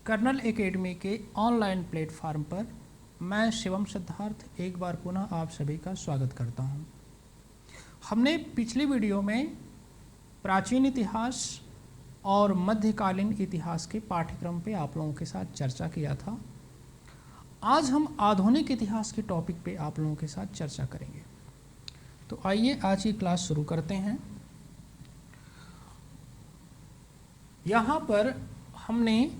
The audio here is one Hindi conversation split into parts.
कर्नल एकेडमी के ऑनलाइन प्लेटफार्म पर मैं शिवम सिद्धार्थ एक बार पुनः आप सभी का स्वागत करता हूं। हमने पिछली वीडियो में प्राचीन इतिहास और मध्यकालीन इतिहास के पाठ्यक्रम पे आप लोगों के साथ चर्चा किया था। आज हम आधुनिक इतिहास के टॉपिक पे आप लोगों के साथ चर्चा करेंगे। तो आइए आज की क्लास शुरू करते हैं। यहाँ पर हमने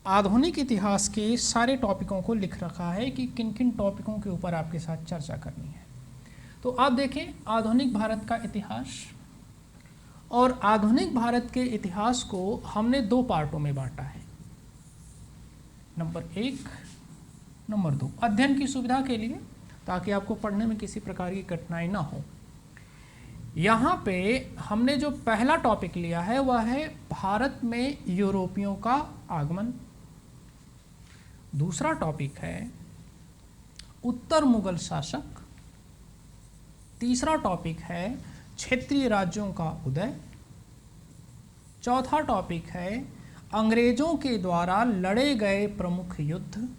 आधुनिक इतिहास के सारे टॉपिकों को लिख रखा है कि किन किन टॉपिकों के ऊपर आपके साथ चर्चा करनी है। तो आप देखें आधुनिक भारत का इतिहास, और आधुनिक भारत के इतिहास को हमने दो पार्टों में बांटा है, नंबर 1, नंबर 2, अध्ययन की सुविधा के लिए, ताकि आपको पढ़ने में किसी प्रकार की कठिनाई ना हो। यहाँ पे हमने जो पहला टॉपिक लिया है वह है भारत में यूरोपियों का आगमन। दूसरा टॉपिक है उत्तर मुगल शासक। तीसरा टॉपिक है क्षेत्रीय राज्यों का उदय। चौथा टॉपिक है अंग्रेजों के द्वारा लड़े गए प्रमुख युद्ध।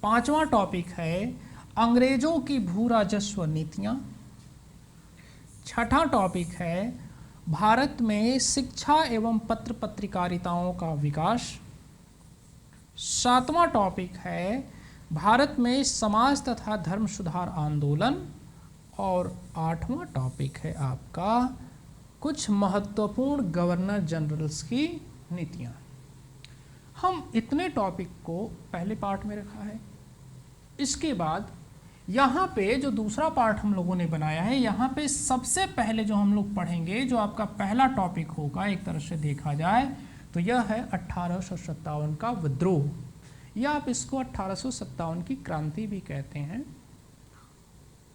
पांचवा टॉपिक है अंग्रेजों की भू राजस्व नीतियां। छठा टॉपिक है भारत में शिक्षा एवं पत्र पत्रिकारिताओं का विकास। सातवां टॉपिक है भारत में समाज तथा धर्म सुधार आंदोलन। और आठवां टॉपिक है आपका कुछ महत्वपूर्ण गवर्नर जनरल्स की नीतियां। हम इतने टॉपिक को पहले पार्ट में रखा है। इसके बाद यहाँ पे जो दूसरा पार्ट हम लोगों ने बनाया है, यहाँ पे सबसे पहले जो हम लोग पढ़ेंगे, जो आपका पहला टॉपिक होगा एक तरह से देखा जाए तो यह है 1857 का विद्रोह, या आप इसको 1857 की क्रांति भी कहते हैं।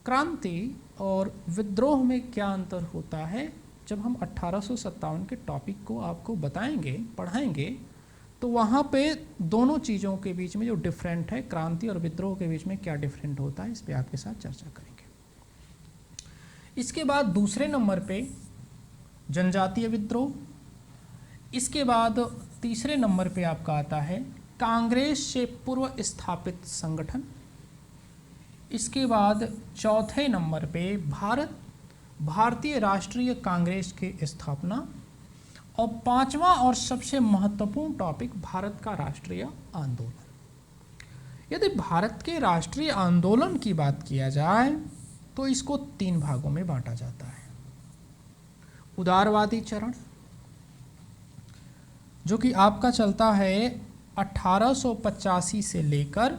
क्रांति और विद्रोह में क्या अंतर होता है, जब हम 1857 के टॉपिक को आपको बताएंगे, पढ़ाएंगे, तो वहाँ पे दोनों चीज़ों के बीच में जो डिफरेंट है, क्रांति और विद्रोह के बीच में क्या डिफरेंट होता है, इस पे आपके साथ चर्चा करेंगे। इसके बाद दूसरे नंबर पे जनजातीय विद्रोह। इसके बाद तीसरे नंबर पे आपका आता है कांग्रेस से पूर्व स्थापित संगठन। इसके बाद चौथे नंबर पे भारतीय राष्ट्रीय कांग्रेस की स्थापना। और पांचवा और सबसे महत्वपूर्ण टॉपिक भारत का राष्ट्रीय आंदोलन। यदि भारत के राष्ट्रीय आंदोलन की बात किया जाए तो इसको 3 भागों में बांटा जाता है। उदारवादी चरण, जो कि आपका चलता है 1885 से लेकर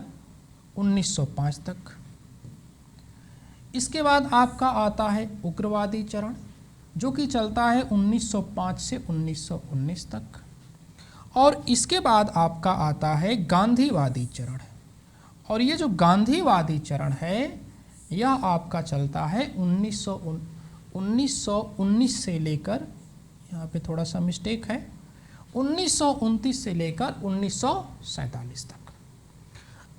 1905 तक। इसके बाद आपका आता है उग्रवादी चरण, जो कि चलता है 1905 से 1919 तक। और इसके बाद आपका आता है गांधीवादी चरण, और ये जो गांधीवादी चरण है यह आपका चलता है 1919 से लेकर, यहाँ पे थोड़ा सा मिस्टेक है, 1929 से लेकर 1947 तक।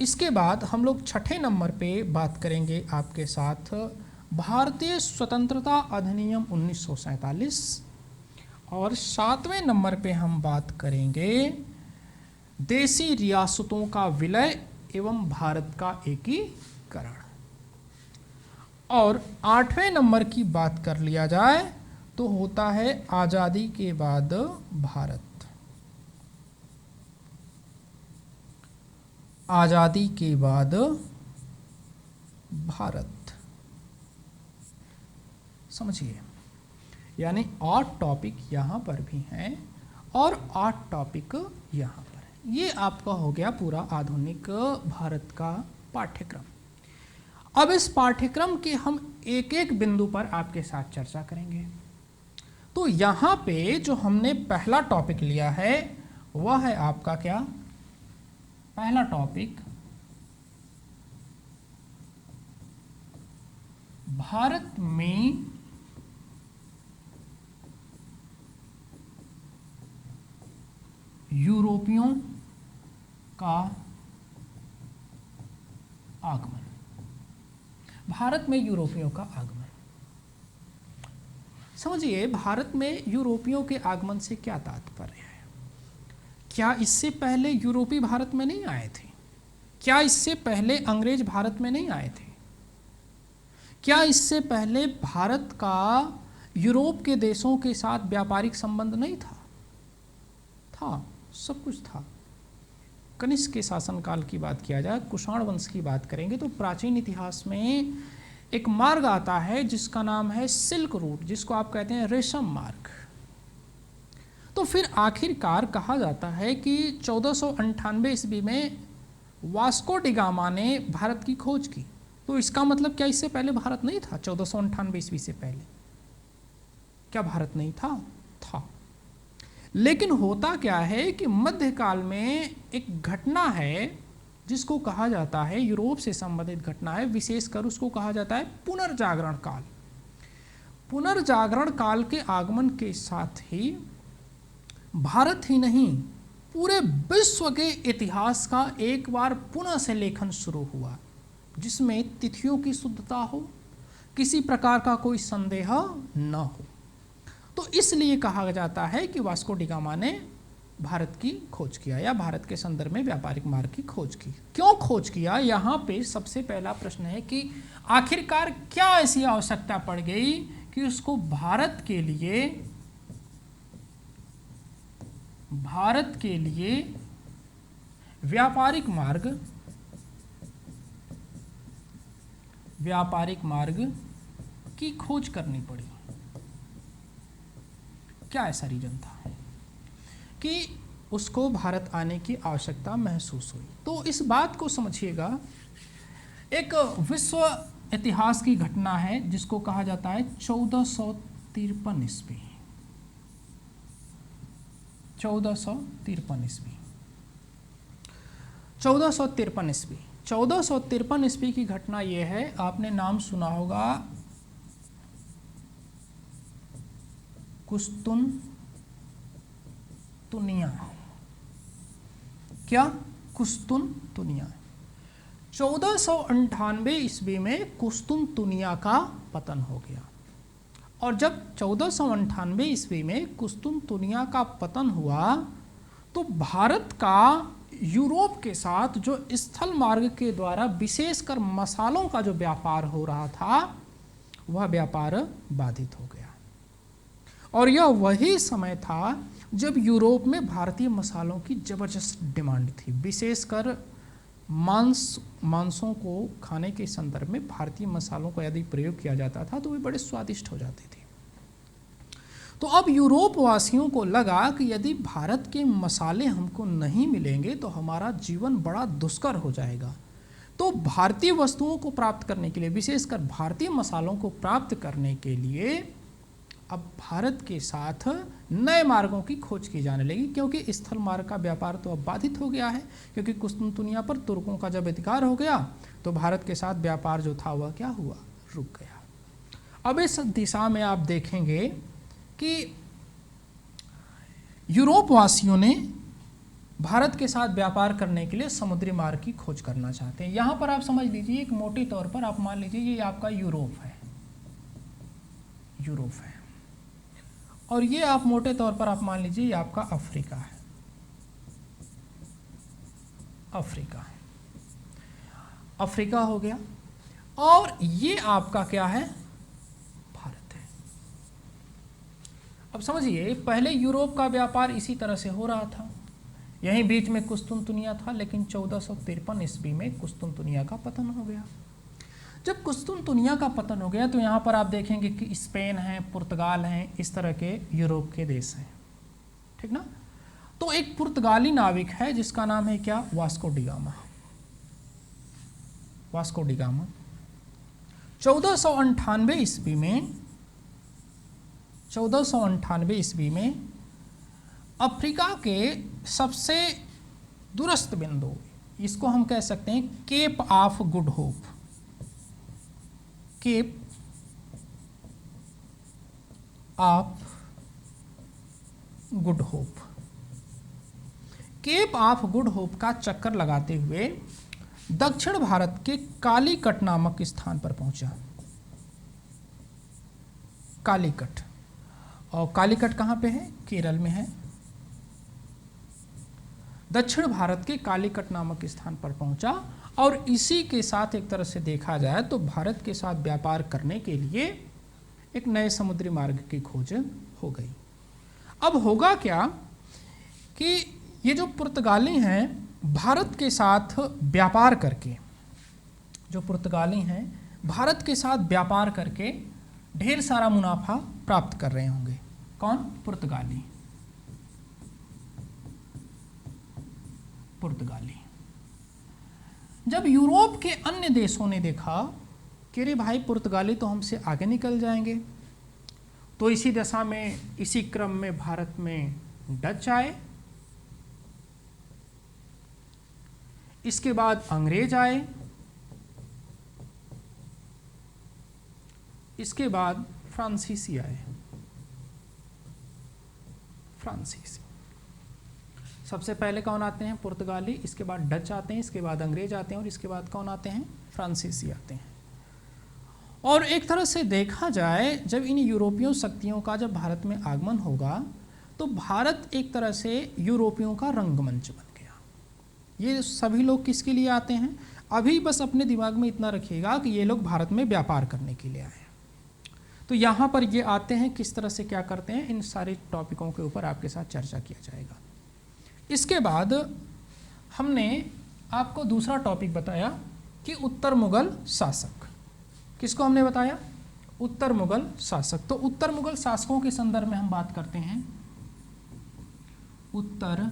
इसके बाद हम लोग छठे नंबर पे बात करेंगे आपके साथ भारतीय स्वतंत्रता अधिनियम 1947। और 7वें नंबर पे हम बात करेंगे देशी रियासतों का विलय एवं भारत का एकीकरण। और 8वें नंबर की बात कर लिया जाए तो होता है आज़ादी के बाद भारत। आज़ादी के बाद भारत, समझिए, यानी 8 टॉपिक यहाँ पर भी हैं और 8 टॉपिक यहाँ पर। ये आपका हो गया पूरा आधुनिक भारत का पाठ्यक्रम। अब इस पाठ्यक्रम के हम एक एक बिंदु पर आपके साथ चर्चा करेंगे। तो यहाँ पे जो हमने पहला टॉपिक लिया है वह है आपका क्या, पहला टॉपिक भारत में यूरोपियों का आगमन। भारत में यूरोपियों का आगमन, समझिए भारत में यूरोपियों के आगमन से क्या तात्पर्य है। क्या इससे पहले यूरोपी भारत में नहीं आए थे? क्या इससे पहले अंग्रेज भारत में नहीं आए थे? क्या इससे पहले भारत का यूरोप के देशों के साथ व्यापारिक संबंध नहीं था? था, सब कुछ था। कनिष्क के शासनकाल की बात किया जाए, कुषाण वंश की बात करेंगे तो प्राचीन इतिहास में एक मार्ग आता है जिसका नाम है सिल्क रूट, जिसको आप कहते हैं रेशम मार्ग। तो फिर आखिरकार कहा जाता है कि 1498 ईस्वी में वास्को डी गामा ने भारत की खोज की। तो इसका मतलब क्या इससे पहले भारत नहीं था? 1498 ईस्वी से पहले क्या भारत नहीं था? था। लेकिन होता क्या है कि मध्यकाल में एक घटना है जिसको कहा जाता है, यूरोप से संबंधित घटना है, विशेषकर उसको कहा जाता है पुनर्जागरण काल। पुनर्जागरण काल के आगमन के साथ ही भारत ही नहीं, पूरे विश्व के इतिहास का एक बार पुनः से लेखन शुरू हुआ, जिसमें तिथियों की शुद्धता हो, किसी प्रकार का कोई संदेह न हो। तो इसलिए कहा जाता है कि वास्को डी गामा ने भारत की खोज किया या भारत के संदर्भ में व्यापारिक मार्ग की खोज की। क्यों खोज किया? यहाँ पे सबसे पहला प्रश्न है कि आखिरकार क्या ऐसी आवश्यकता पड़ गई कि उसको भारत के लिए व्यापारिक मार्ग की खोज करनी पड़ी। क्या ऐसा रीजन था कि उसको भारत आने की आवश्यकता महसूस हुई? तो इस बात को समझिएगा, एक विश्व इतिहास की घटना है जिसको कहा जाता है 1453 ईस्वी। 1453 ईस्वी की घटना यह है, आपने नाम सुना होगा कुस्तुनतुनिया। क्या? कुस्तुनतुनिया। 1498 ईस्वी में कुस्तुनतुनिया का पतन हो गया। और जब 1498 ईस्वी में कुस्तुनतुनिया का पतन हुआ तो भारत का यूरोप के साथ जो स्थल मार्ग के द्वारा विशेषकर मसालों का जो व्यापार हो रहा था, वह व्यापार बाधित हो गया। और यह वही समय था जब यूरोप में भारतीय मसालों की जबरदस्त डिमांड थी। विशेषकर मांसों को खाने के संदर्भ में भारतीय मसालों का यदि प्रयोग किया जाता था तो वे बड़े स्वादिष्ट हो जाते थे। तो अब यूरोप वासियों को लगा कि यदि भारत के मसाले हमको नहीं मिलेंगे तो हमारा जीवन बड़ा दुष्कर हो जाएगा। तो भारतीय वस्तुओं को प्राप्त करने के लिए, विशेषकर भारतीय मसालों को प्राप्त करने के लिए अब भारत के साथ नए मार्गों की खोज की जाने लगी, क्योंकि स्थल मार्ग का व्यापार तो अब बाधित हो गया है, क्योंकि कुस्तुनतुनिया पर तुर्कों का जब अधिकार हो गया तो भारत के साथ व्यापार जो था वह क्या हुआ? रुक गया। अब इस दिशा में आप देखेंगे कि यूरोप वासियों ने भारत के साथ व्यापार करने के लिए समुद्री मार्ग की खोज करना चाहते हैं। यहाँ पर आप समझ लीजिए, एक मोटे तौर पर आप मान लीजिए ये आपका यूरोप है, और ये आप मोटे तौर पर आप मान लीजिए ये आपका अफ्रीका है, अफ्रीका हो गया, और ये आपका क्या है? भारत है। अब समझिए, पहले यूरोप का व्यापार इसी तरह से हो रहा था, यहीं बीच में कुस्तुनतुनिया था, लेकिन 1453 ईस्वी में कुस्तुनतुनिया का पतन हो गया। जब कुस्तुनतुनिया का पतन हो गया तो यहाँ पर आप देखेंगे कि स्पेन है, पुर्तगाल हैं, इस तरह के यूरोप के देश हैं, ठीक ना। तो एक पुर्तगाली नाविक है जिसका नाम है क्या? Vasco D gamma. 1498 ईस्वी में अफ्रीका के सबसे दूरस्थ बिंदु, इसको हम कह सकते हैं Cape of Good Hope, Cape of Good Hope का चक्कर लगाते हुए दक्षिण भारत के कालीकट नामक स्थान पर पहुंचा। कालीकट, और कालीकट कहां पे है? केरल में है। दक्षिण भारत के कालीकट नामक स्थान पर पहुंचा और इसी के साथ एक तरह से देखा जाए तो भारत के साथ व्यापार करने के लिए एक नए समुद्री मार्ग की खोज हो गई। अब होगा क्या कि ये जो पुर्तगाली हैं भारत के साथ व्यापार करके, जो पुर्तगाली हैं भारत के साथ व्यापार करके ढेर सारा मुनाफा प्राप्त कर रहे होंगे। कौन? पुर्तगाली। पुर्तगाली जब यूरोप के अन्य देशों ने देखा कि अरे भाई पुर्तगाली तो हमसे आगे निकल जाएंगे, तो इसी दशा में, इसी क्रम में भारत में डच आए, इसके बाद अंग्रेज आए, इसके बाद फ्रांसीसी आए। फ्रांसीसी सबसे पहले कौन आते हैं? पुर्तगाली, इसके बाद डच आते हैं, इसके बाद अंग्रेज आते हैं और इसके बाद कौन आते हैं? फ्रांसीसी आते हैं। और एक तरह से देखा जाए जब इन यूरोपीय शक्तियों का जब भारत में आगमन होगा तो भारत एक तरह से यूरोपियों का रंगमंच बन गया। ये सभी लोग किसके लिए आते हैं? अभी बस अपने दिमाग में इतना रखिएगा कि ये लोग भारत में व्यापार करने के लिए आए हैं। तो यहाँ पर ये आते हैं, किस तरह से क्या करते हैं, इन सारे टॉपिकों के ऊपर आपके साथ चर्चा किया जाएगा। इसके बाद हमने आपको दूसरा टॉपिक बताया कि उत्तर मुगल शासक। किसको हमने बताया? उत्तर मुगल शासक। तो उत्तर मुगल शासकों के संदर्भ में हम बात करते हैं उत्तर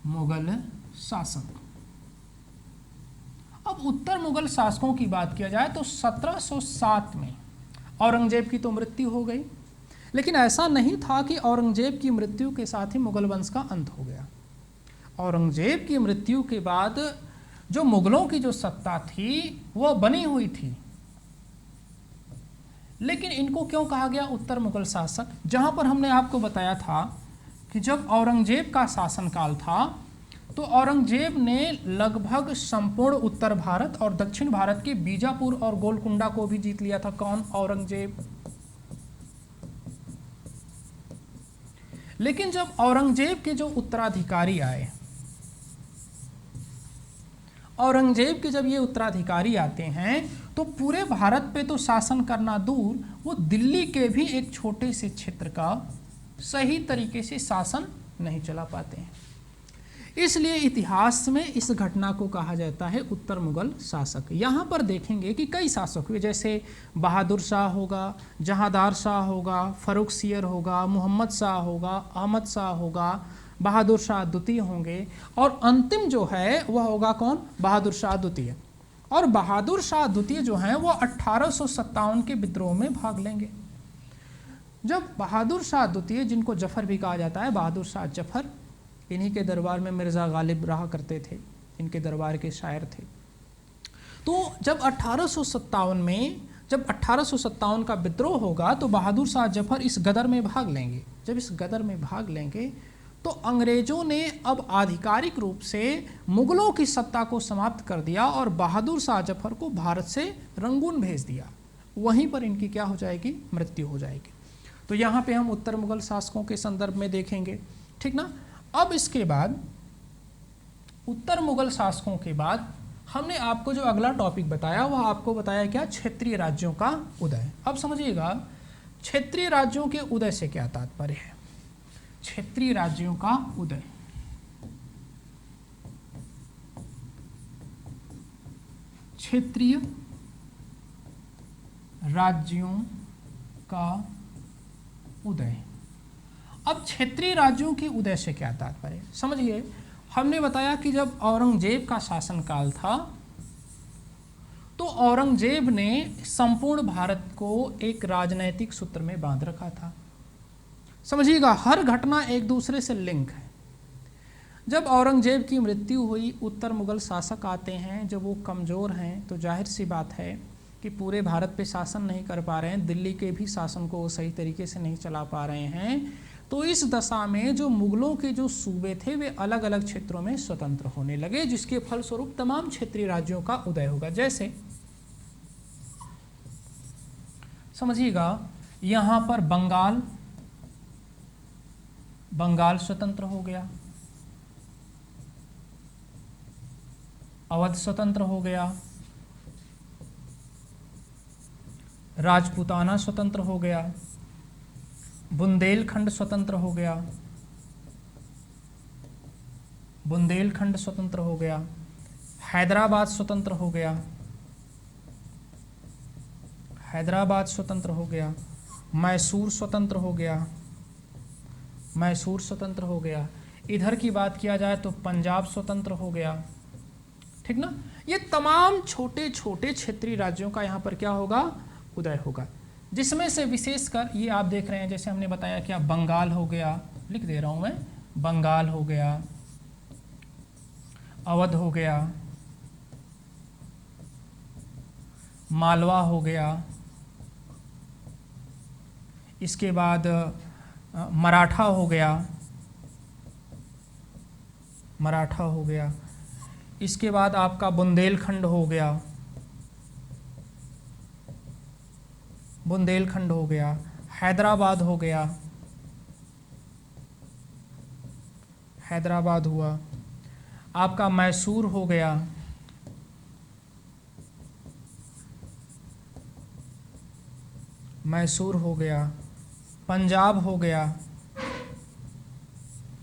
मुगल शासक। अब उत्तर मुगल शासकों की बात किया जाए तो 1707 में औरंगजेब की तो मृत्यु हो गई, लेकिन ऐसा नहीं था कि औरंगजेब की मृत्यु के साथ ही मुगल वंश का अंत हो गया। औरंगजेब की मृत्यु के बाद जो मुगलों की जो सत्ता थी वह बनी हुई थी, लेकिन इनको क्यों कहा गया उत्तर मुगल शासक? जहां पर हमने आपको बताया था कि जब औरंगजेब का शासनकाल था तो औरंगजेब ने लगभग संपूर्ण उत्तर भारत और दक्षिण भारत के बीजापुर और गोलकुंडा को भी जीत लिया था। कौन? औरंगजेब। लेकिन जब औरंगजेब के जो उत्तराधिकारी आए, औरंगजेब के जब ये उत्तराधिकारी आते हैं तो पूरे भारत पे तो शासन करना दूर, वो दिल्ली के भी एक छोटे से क्षेत्र का सही तरीके से शासन नहीं चला पाते हैं। इसलिए इतिहास में इस घटना को कहा जाता है उत्तर मुगल शासक। यहाँ पर देखेंगे कि कई शासक हुए, जैसे बहादुर शाह होगा, जहांदार शाह होगा, फर्रुख सियर होगा, मोहम्मद शाह होगा, अहमद शाह होगा, बहादुर शाह द्वितीय होंगे और अंतिम जो है वह होगा कौन? बहादुर शाह द्वितीय। और बहादुर शाह द्वितीय जो हैं वो 1857 के विद्रोह में भाग लेंगे। जब बहादुर शाह द्वितीय, जिनको जफर भी कहा जाता है, बहादुर शाह जफर, इन्हीं के दरबार में मिर्ज़ा गालिब रहा करते थे, इनके दरबार के शायर थे। तो जब 1857 में, जब 1857 का विद्रोह होगा तो बहादुर शाह जफर इस गदर में भाग लेंगे। जब इस गदर में भाग लेंगे तो अंग्रेजों ने अब आधिकारिक रूप से मुगलों की सत्ता को समाप्त कर दिया और बहादुर शाह जफर को भारत से रंगून भेज दिया। वहीं पर इनकी क्या हो जाएगी? मृत्यु हो जाएगी। तो यहाँ पे हम उत्तर मुगल शासकों के संदर्भ में देखेंगे, ठीक ना। अब इसके बाद उत्तर मुगल शासकों के बाद हमने आपको जो अगला टॉपिक बताया वह आपको बताया क्या? क्षेत्रीय राज्यों का उदय। अब समझिएगा क्षेत्रीय राज्यों के उदय से क्या तात्पर्य है। क्षेत्रीय राज्यों का उदय, क्षेत्रीय राज्यों का उदय। अब क्षेत्रीय राज्यों के उदय से क्या तात्पर्य? समझिए, हमने बताया कि जब औरंगजेब का शासनकाल था तो औरंगजेब ने संपूर्ण भारत को एक राजनैतिक सूत्र में बांध रखा था। समझिएगा, हर घटना एक दूसरे से लिंक है। जब औरंगजेब की मृत्यु हुई, उत्तर मुगल शासक आते हैं, जब वो कमज़ोर हैं तो जाहिर सी बात है कि पूरे भारत पे शासन नहीं कर पा रहे हैं, दिल्ली के भी शासन को वो सही तरीके से नहीं चला पा रहे हैं। तो इस दशा में जो मुगलों के जो सूबे थे वे अलग अलग क्षेत्रों में स्वतंत्र होने लगे, जिसके फलस्वरूप तमाम क्षेत्रीय राज्यों का उदय होगा। जैसे समझिएगा, यहाँ पर बंगाल स्वतंत्र हो गया, अवध स्वतंत्र हो गया, राजपूताना स्वतंत्र हो गया, बुंदेलखंड स्वतंत्र हो गया, बुंदेलखंड स्वतंत्र हो गया, हैदराबाद स्वतंत्र हो गया, हैदराबाद स्वतंत्र हो गया, मैसूर स्वतंत्र हो गया, मैसूर स्वतंत्र हो गया। इधर की बात किया जाए तो पंजाब स्वतंत्र हो गया, ठीक ना। ये तमाम छोटे छोटे क्षेत्रीय राज्यों का यहाँ पर क्या होगा, उदय होगा, जिसमें से विशेषकर ये आप देख रहे हैं, जैसे हमने बताया क्या, बंगाल हो गया, लिख दे रहा हूं मैं, बंगाल हो गया, अवध हो गया, मालवा हो गया, इसके बाद मराठा हो गया, मराठा हो गया, इसके बाद आपका बुंदेलखंड हो गया, बुंदेलखंड हो गया, हैदराबाद हो गया, हैदराबाद हुआ, आपका मैसूर हो गया, मैसूर हो गया, पंजाब हो गया,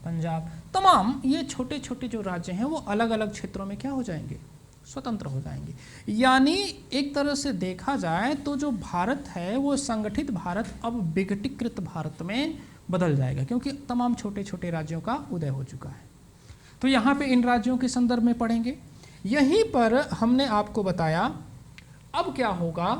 पंजाब। तमाम ये छोटे छोटे जो राज्य हैं वो अलग अलग क्षेत्रों में क्या हो जाएंगे, स्वतंत्र हो जाएंगे। यानी एक तरह से देखा जाए तो जो भारत है वो संगठित भारत अब विघटीकृत भारत में बदल जाएगा, क्योंकि तमाम छोटे छोटे राज्यों का उदय हो चुका है। तो यहाँ पे इन राज्यों के संदर्भ में पढ़ेंगे। यहीं पर हमने आपको बताया अब क्या होगा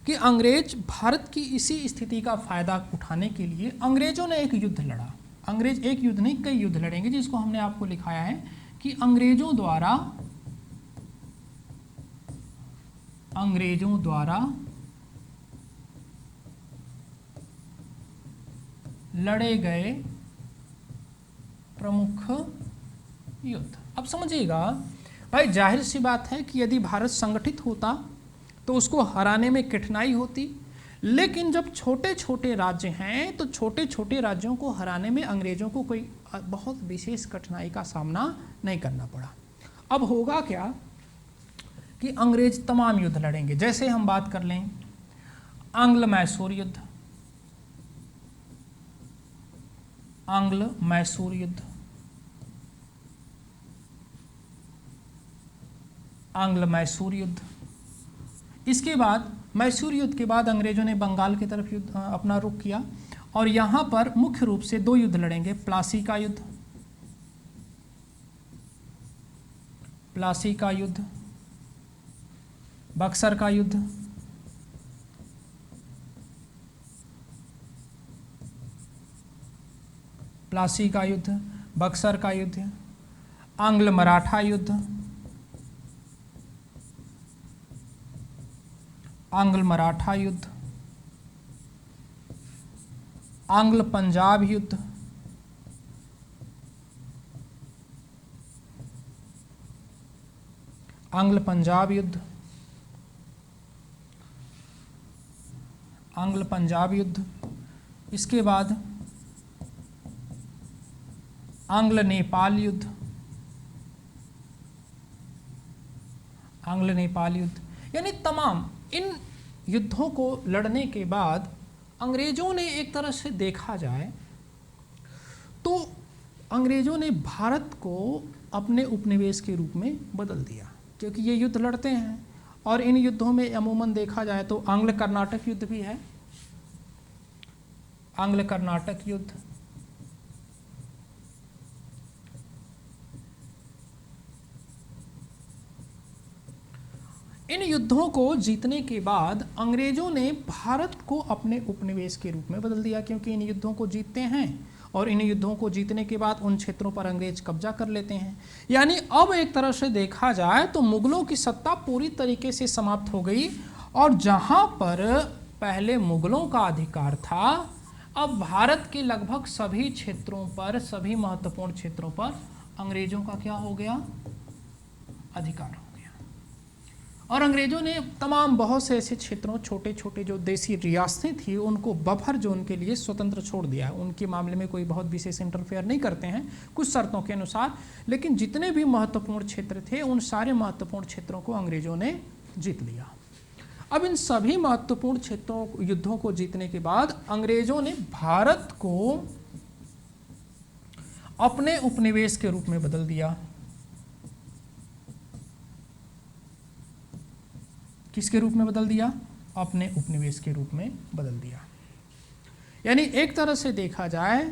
कि अंग्रेज भारत की इसी स्थिति का फायदा उठाने के लिए अंग्रेजों ने एक युद्ध लड़ा। अंग्रेज एक युद्ध नहीं, कई युद्ध लड़ेंगे, जिसको हमने आपको लिखाया है कि अंग्रेजों द्वारा लड़े गए प्रमुख युद्ध। अब समझिएगा भाई, जाहिर सी बात है कि यदि भारत संगठित होता तो उसको हराने में कठिनाई होती, लेकिन जब छोटे छोटे राज्य हैं तो छोटे छोटे राज्यों को हराने में अंग्रेजों को कोई बहुत विशेष कठिनाई का सामना नहीं करना पड़ा। अब होगा क्या कि अंग्रेज तमाम युद्ध लड़ेंगे। जैसे हम बात कर लें आंग्ल मैसूर युद्ध, आंग्ल मैसूर युद्ध, आंग्ल मैसूर युद्ध। इसके बाद मैसूर युद्ध के बाद अंग्रेजों ने बंगाल की तरफ युद्ध अपना रुख किया, और यहाँ पर मुख्य रूप से दो युद्ध लड़ेंगे, प्लासी का युद्ध, प्लासी का युद्ध, बक्सर का युद्ध, प्लासी का युद्ध, बक्सर का युद्ध, आंग्ल मराठा युद्ध, आंग्ल मराठा युद्ध, आंग्ल पंजाब युद्ध, आंग्ल पंजाब युद्ध, आंग्ल पंजाब युद्ध। इसके बाद आंग्ल नेपाल युद्ध, आंग्ल नेपाल युद्ध। यानी तमाम इन युद्धों को लड़ने के बाद अंग्रेजों ने एक तरह से देखा जाए तो अंग्रेजों ने भारत को अपने उपनिवेश के रूप में बदल दिया, क्योंकि ये युद्ध लड़ते हैं। और इन युद्धों में अमूमन देखा जाए तो आंग्ल कर्नाटक युद्ध भी है, आंग्ल कर्नाटक युद्ध, इन युद्धों को जीतने के बाद अंग्रेजों ने भारत को अपने उपनिवेश के रूप में बदल दिया, क्योंकि इन युद्धों को जीतते हैं और इन युद्धों को जीतने के बाद उन क्षेत्रों पर अंग्रेज कब्जा कर लेते हैं। यानी अब एक तरह से देखा जाए तो मुगलों की सत्ता पूरी तरीके से समाप्त हो गई, और जहां पर पहले मुगलों का अधिकार था, अब भारत के लगभग सभी क्षेत्रों पर, सभी महत्वपूर्ण क्षेत्रों पर अंग्रेजों का क्या हो गया, अधिकार हो गया। और अंग्रेजों ने तमाम बहुत से ऐसे क्षेत्रों, छोटे छोटे जो देसी रियासतें थी, उनको बफर जोन के लिए स्वतंत्र छोड़ दिया। उनके मामले में कोई बहुत विशेष इंटरफेयर नहीं करते हैं कुछ शर्तों के अनुसार, लेकिन जितने भी महत्वपूर्ण क्षेत्र थे उन सारे महत्वपूर्ण क्षेत्रों को अंग्रेजों ने जीत लिया। अब इन सभी महत्वपूर्ण क्षेत्रों, युद्धों को जीतने के बाद अंग्रेजों ने भारत को अपने उपनिवेश के रूप में बदल दिया। किसके रूप में बदल दिया? अपने उपनिवेश के रूप में बदल दिया। यानी एक तरह से देखा जाए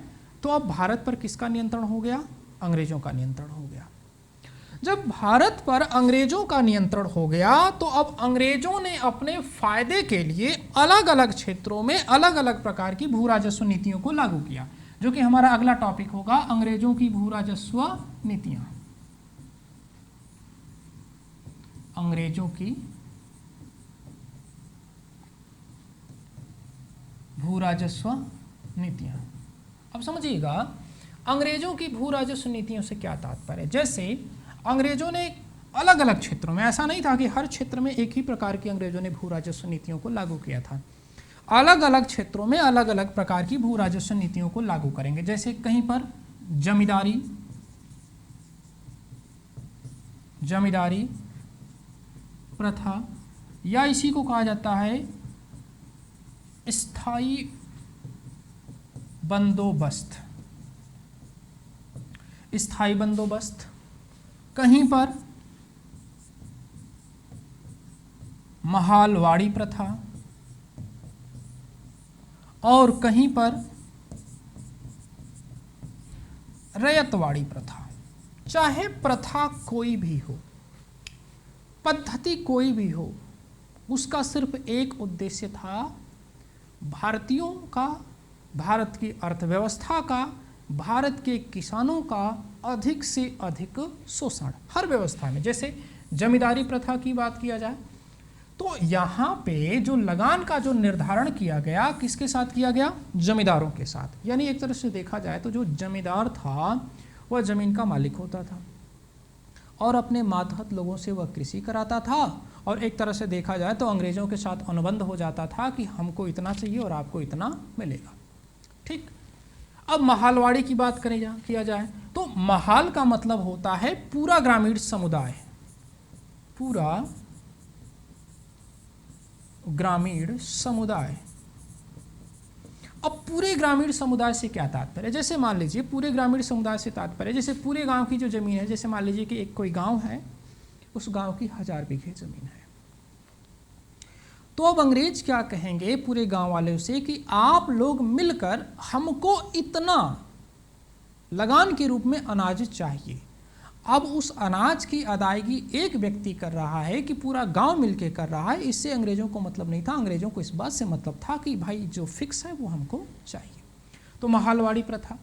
तो अब भारत पर किसका नियंत्रण हो गया? अंग्रेजों का नियंत्रण हो गया। जब भारत पर अंग्रेजों का नियंत्रण हो गया तो अब अंग्रेजों ने अपने फायदे के लिए अलग अलग क्षेत्रों में अलग अलग प्रकार की भू राजस्व नीतियों को लागू किया, जो कि हमारा अगला टॉपिक होगा, अंग्रेजों की भू राजस्व नीतियां। अंग्रेजों की भू राजस्व नीतियां। अब समझिएगा अंग्रेजों की भू राजस्व नीतियों से क्या तात्पर्य है। जैसे अंग्रेजों ने अलग अलग क्षेत्रों में, ऐसा नहीं था कि हर क्षेत्र में एक ही प्रकार की अंग्रेजों ने भू राजस्व नीतियों को लागू किया था, अलग अलग क्षेत्रों में अलग अलग प्रकार की भू राजस्व नीतियों को लागू करेंगे। जैसे कहीं पर जमींदारी प्रथा, या इसी को कहा जाता है स्थायी बंदोबस्त। स्थायी बंदोबस्त, कहीं पर महालवाड़ी प्रथा और कहीं पर रयतवाड़ी प्रथा। चाहे प्रथा कोई भी हो, पद्धति कोई भी हो, उसका सिर्फ एक उद्देश्य था, भारतीयों का, भारत की अर्थव्यवस्था का, भारत के किसानों का अधिक से अधिक शोषण हर व्यवस्था में। जैसे जमींदारी प्रथा की बात किया जाए तो यहाँ पे जो लगान का जो निर्धारण किया गया, किसके साथ किया गया? जमींदारों के साथ। यानी एक तरह से देखा जाए तो जो जमींदार था वह जमीन का मालिक होता था और अपने मातहत लोगों से वह कृषि कराता था, और एक तरह से देखा जाए तो अंग्रेजों के साथ अनुबंध हो जाता था कि हमको इतना चाहिए और आपको इतना मिलेगा। ठीक। अब महालवाड़ी की बात किया जाए तो महाल का मतलब होता है पूरा ग्रामीण समुदाय। पूरा ग्रामीण समुदाय। अब पूरे ग्रामीण समुदाय से क्या तात्पर्य? जैसे मान लीजिए पूरे ग्रामीण समुदाय से तात्पर्य, जैसे पूरे गांव की जो जमीन है, जैसे मान लीजिए कि एक कोई गांव है, उस गांव की 1000 बीघे जमीन है, तो अब अंग्रेज क्या कहेंगे पूरे गांव वालों से कि आप लोग मिलकर हमको इतना लगान के रूप में अनाज चाहिए। अब उस अनाज की अदायगी एक व्यक्ति कर रहा है कि पूरा गांव मिलके कर रहा है। इससे अंग्रेजों को मतलब नहीं था, अंग्रेजों को इस बात से मतलब था कि भाई जो फिक्स है वो हमको चाहिए। तो महालवाड़ी प्रथा।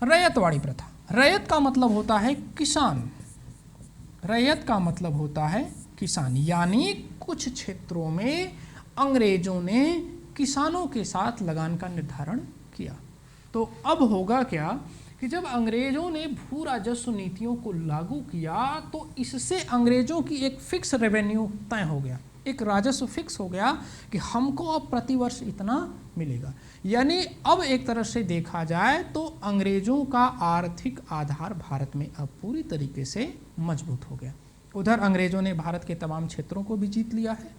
रैयतवाड़ी प्रथा। रैयत का मतलब होता है किसान। रैयत का मतलब होता है किसान, यानी कुछ क्षेत्रों में अंग्रेजों ने किसानों के साथ लगान का निर्धारण किया। तो अब होगा क्या कि जब अंग्रेजों ने भू राजस्व नीतियों को लागू किया तो इससे अंग्रेजों की एक फिक्स रेवेन्यू तय हो गया, एक राजस्व फिक्स हो गया कि हमको अब प्रतिवर्ष इतना मिलेगा। यानी अब एक तरह से देखा जाए तो अंग्रेजों का आर्थिक आधार भारत में अब पूरी तरीके से मजबूत हो गया। उधर अंग्रेजों ने भारत के तमाम क्षेत्रों को भी जीत लिया है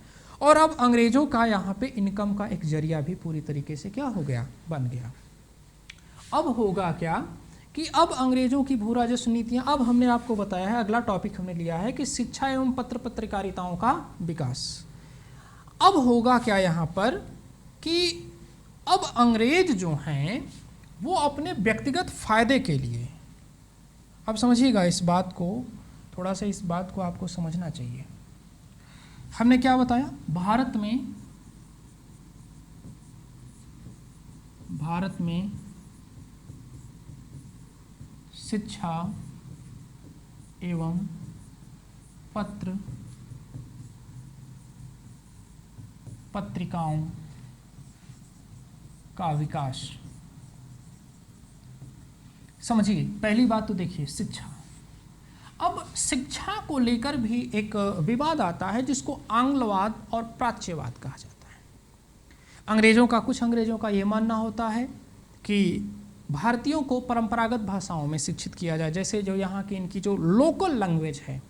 और अब अंग्रेजों का यहाँ पे इनकम का एक जरिया भी पूरी तरीके से क्या हो गया, बन गया। अब होगा क्या कि अब अंग्रेजों की भू राजस्व नीतियाँ, अब हमने आपको बताया है, अगला टॉपिक हमने लिया है कि शिक्षा एवं पत्र पत्रकारिताओं का विकास। अब होगा क्या यहाँ पर कि अब अंग्रेज जो हैं वो अपने व्यक्तिगत फायदे के लिए, अब समझिएगा इस बात को, थोड़ा सा इस बात को आपको समझना चाहिए। हमने क्या बताया, भारत में शिक्षा एवं पत्र पत्रिकाओं का विकास। समझिए, पहली बात तो देखिए शिक्षा। अब शिक्षा को लेकर भी एक विवाद आता है जिसको आंग्लवाद और प्राच्यवाद कहा जाता है। कुछ अंग्रेजों का ये मानना होता है कि भारतीयों को परंपरागत भाषाओं में शिक्षित किया जाए, जैसे जो यहाँ की इनकी जो लोकल लैंग्वेज है,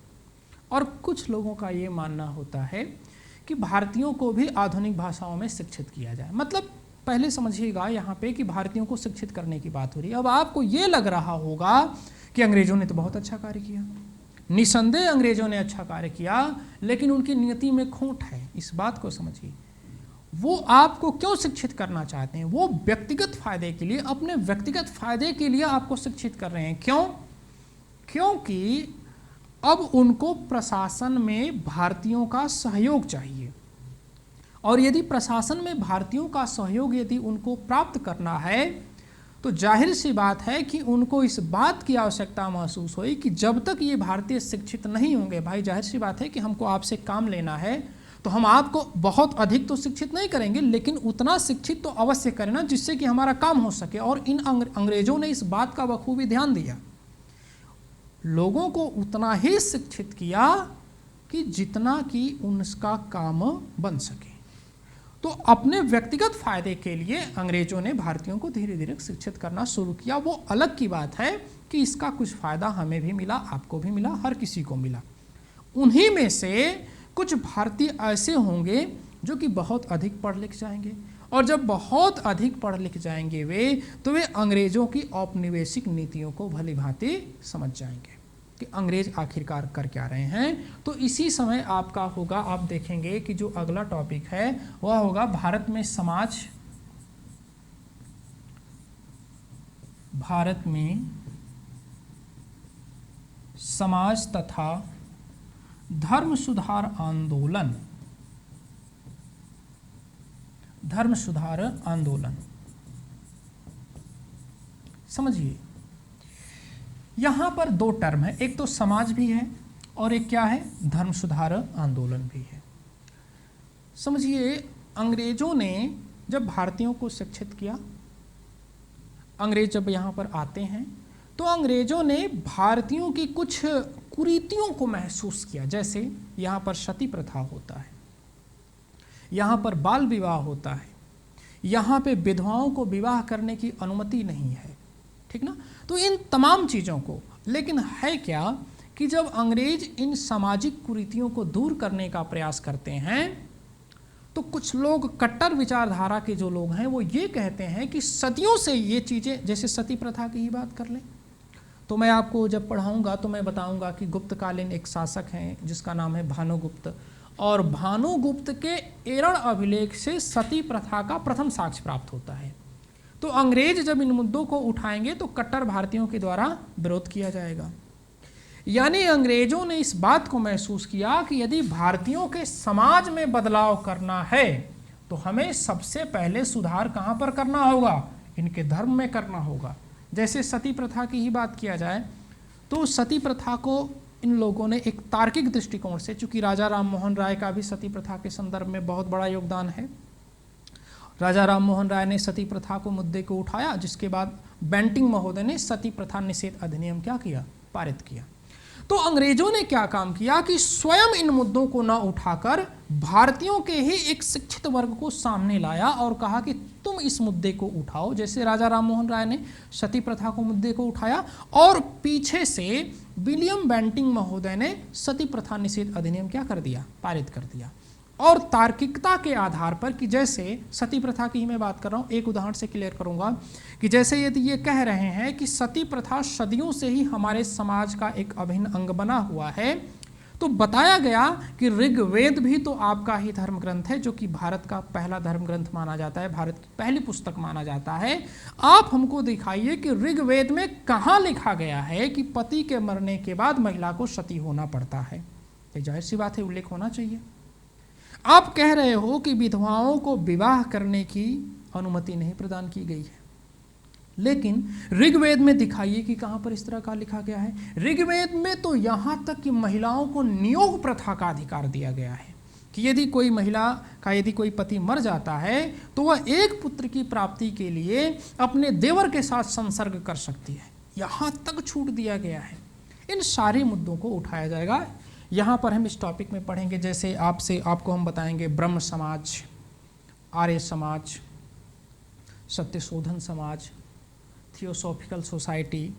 और कुछ लोगों का ये मानना होता है कि भारतीयों को भी आधुनिक भाषाओं में शिक्षित किया जाए। मतलब पहले समझिएगा यहाँ पे कि भारतीयों को शिक्षित करने की बात हो रही है। अब आपको ये लग रहा होगा कि अंग्रेजों ने तो बहुत अच्छा कार्य किया, निसंदेह अंग्रेजों ने अच्छा कार्य किया, लेकिन उनकी नीति में खोट है। इस बात को समझिए, वो आपको क्यों शिक्षित करना चाहते हैं? वो व्यक्तिगत फायदे के लिए, अपने व्यक्तिगत फायदे के लिए आपको शिक्षित कर रहे हैं। क्यों? क्योंकि अब उनको प्रशासन में भारतीयों का सहयोग चाहिए, और यदि प्रशासन में भारतीयों का सहयोग यदि उनको प्राप्त करना है तो जाहिर सी बात है कि उनको इस बात की आवश्यकता महसूस हुई कि जब तक ये भारतीय शिक्षित नहीं होंगे, भाई जाहिर सी बात है कि हमको आपसे काम लेना है तो हम आपको बहुत अधिक तो शिक्षित नहीं करेंगे, लेकिन उतना शिक्षित तो अवश्य करें ना जिससे कि हमारा काम हो सके। और इन अंग्रेजों ने इस बात का बखूबी ध्यान दिया, लोगों को उतना ही शिक्षित किया कि जितना कि उनका काम बन सके। तो अपने व्यक्तिगत फायदे के लिए अंग्रेजों ने भारतीयों को धीरे धीरे शिक्षित करना शुरू किया। वो अलग की बात है कि इसका कुछ फायदा हमें भी मिला, आपको भी मिला, हर किसी को मिला। उन्हीं में से कुछ भारतीय ऐसे होंगे जो कि बहुत अधिक पढ़ लिख जाएंगे, और जब बहुत अधिक पढ़ लिख जाएंगे तो वे अंग्रेजों की औपनिवेशिक नीतियों को भली भांति समझ जाएंगे कि अंग्रेज आखिरकार कर क्या रहे हैं। तो इसी समय आपका होगा, आप देखेंगे कि जो अगला टॉपिक है वह होगा भारत में समाज तथा धर्म सुधार आंदोलन। समझिए, यहां पर दो टर्म है, एक तो समाज भी है और एक क्या है, धर्म सुधार आंदोलन भी है। समझिए, अंग्रेजों ने जब भारतीयों को शिक्षित किया, अंग्रेज जब यहाँ पर आते हैं तो अंग्रेजों ने भारतीयों की कुछ कुरीतियों को महसूस किया। जैसे यहाँ पर सती प्रथा होता है, यहाँ पर बाल विवाह होता है, यहाँ पे विधवाओं को विवाह करने की अनुमति नहीं है, ठीक ना। तो इन तमाम चीज़ों को, लेकिन है क्या कि जब अंग्रेज इन सामाजिक कुरीतियों को दूर करने का प्रयास करते हैं तो कुछ लोग, कट्टर विचारधारा के जो लोग हैं, वो ये कहते हैं कि सदियों से ये चीज़ें, जैसे सती प्रथा की ही बात कर लें, तो मैं आपको जब पढ़ाऊंगा तो मैं बताऊंगा कि गुप्तकालीन एक शासक हैं जिसका नाम है भानुगुप्त, और भानुगुप्त के एरण अभिलेख से सती प्रथा का प्रथम साक्ष्य प्राप्त होता है। तो अंग्रेज जब इन मुद्दों को उठाएंगे तो कट्टर भारतीयों के द्वारा विरोध किया जाएगा। यानी अंग्रेजों ने इस बात को महसूस किया कि यदि भारतीयों के समाज में बदलाव करना है तो हमें सबसे पहले सुधार कहाँ पर करना होगा, इनके धर्म में करना होगा। जैसे सती प्रथा की ही बात किया जाए तो सती प्रथा को इन लोगों ने एक तार्किक दृष्टिकोण से, चूंकि राजा राम मोहन राय का भी सती प्रथा के संदर्भ में बहुत बड़ा योगदान है, राजा राम मोहन राय ने सती प्रथा को मुद्दे को उठाया, जिसके बाद बेंटिंग महोदय ने सती प्रथा निषेध अधिनियम क्या किया, पारित किया। तो अंग्रेजों ने क्या काम किया कि स्वयं इन मुद्दों को न उठाकर भारतीयों के ही एक शिक्षित वर्ग को सामने लाया और कहा कि तुम इस मुद्दे को उठाओ। जैसे राजा राम मोहन राय ने सती प्रथा को मुद्दे को उठाया और पीछे से विलियम बेंटिंग महोदय ने सती प्रथा निषेध अधिनियम क्या कर दिया, पारित कर दिया। और तार्किकता के आधार पर कि जैसे सती प्रथा की ही मैं बात कर रहा हूँ, एक उदाहरण से क्लियर करूँगा कि जैसे यदि ये कह रहे हैं कि सती प्रथा सदियों से ही हमारे समाज का एक अभिन्न अंग बना हुआ है, तो बताया गया कि ऋग्वेद भी तो आपका ही धर्म ग्रंथ है, जो कि भारत का पहला धर्म ग्रंथ माना जाता है, भारत की पहली पुस्तक माना जाता है। आप हमको दिखाइए कि ऋग्वेद में कहाँ लिखा गया है कि पति के मरने के बाद महिला को सती होना पड़ता है। ये जाहिर सी बात है, उल्लेख होना चाहिए। आप कह रहे हो कि विधवाओं को विवाह करने की अनुमति नहीं प्रदान की गई है, लेकिन ऋग्वेद में दिखाइए कि कहां पर इस तरह का लिखा गया है। ऋग्वेद में तो यहां तक कि महिलाओं को नियोग प्रथा का अधिकार दिया गया है कि यदि कोई महिला का यदि कोई पति मर जाता है तो वह एक पुत्र की प्राप्ति के लिए अपने देवर के साथ संसर्ग कर सकती है, यहां तक छूट दिया गया है। इन सारे मुद्दों को उठाया जाएगा। यहाँ पर हम इस टॉपिक में पढ़ेंगे, जैसे आपको हम बताएंगे ब्रह्म समाज, आर्य समाज, सत्यशोधन समाज, थियोसॉफिकल सोसाइटी,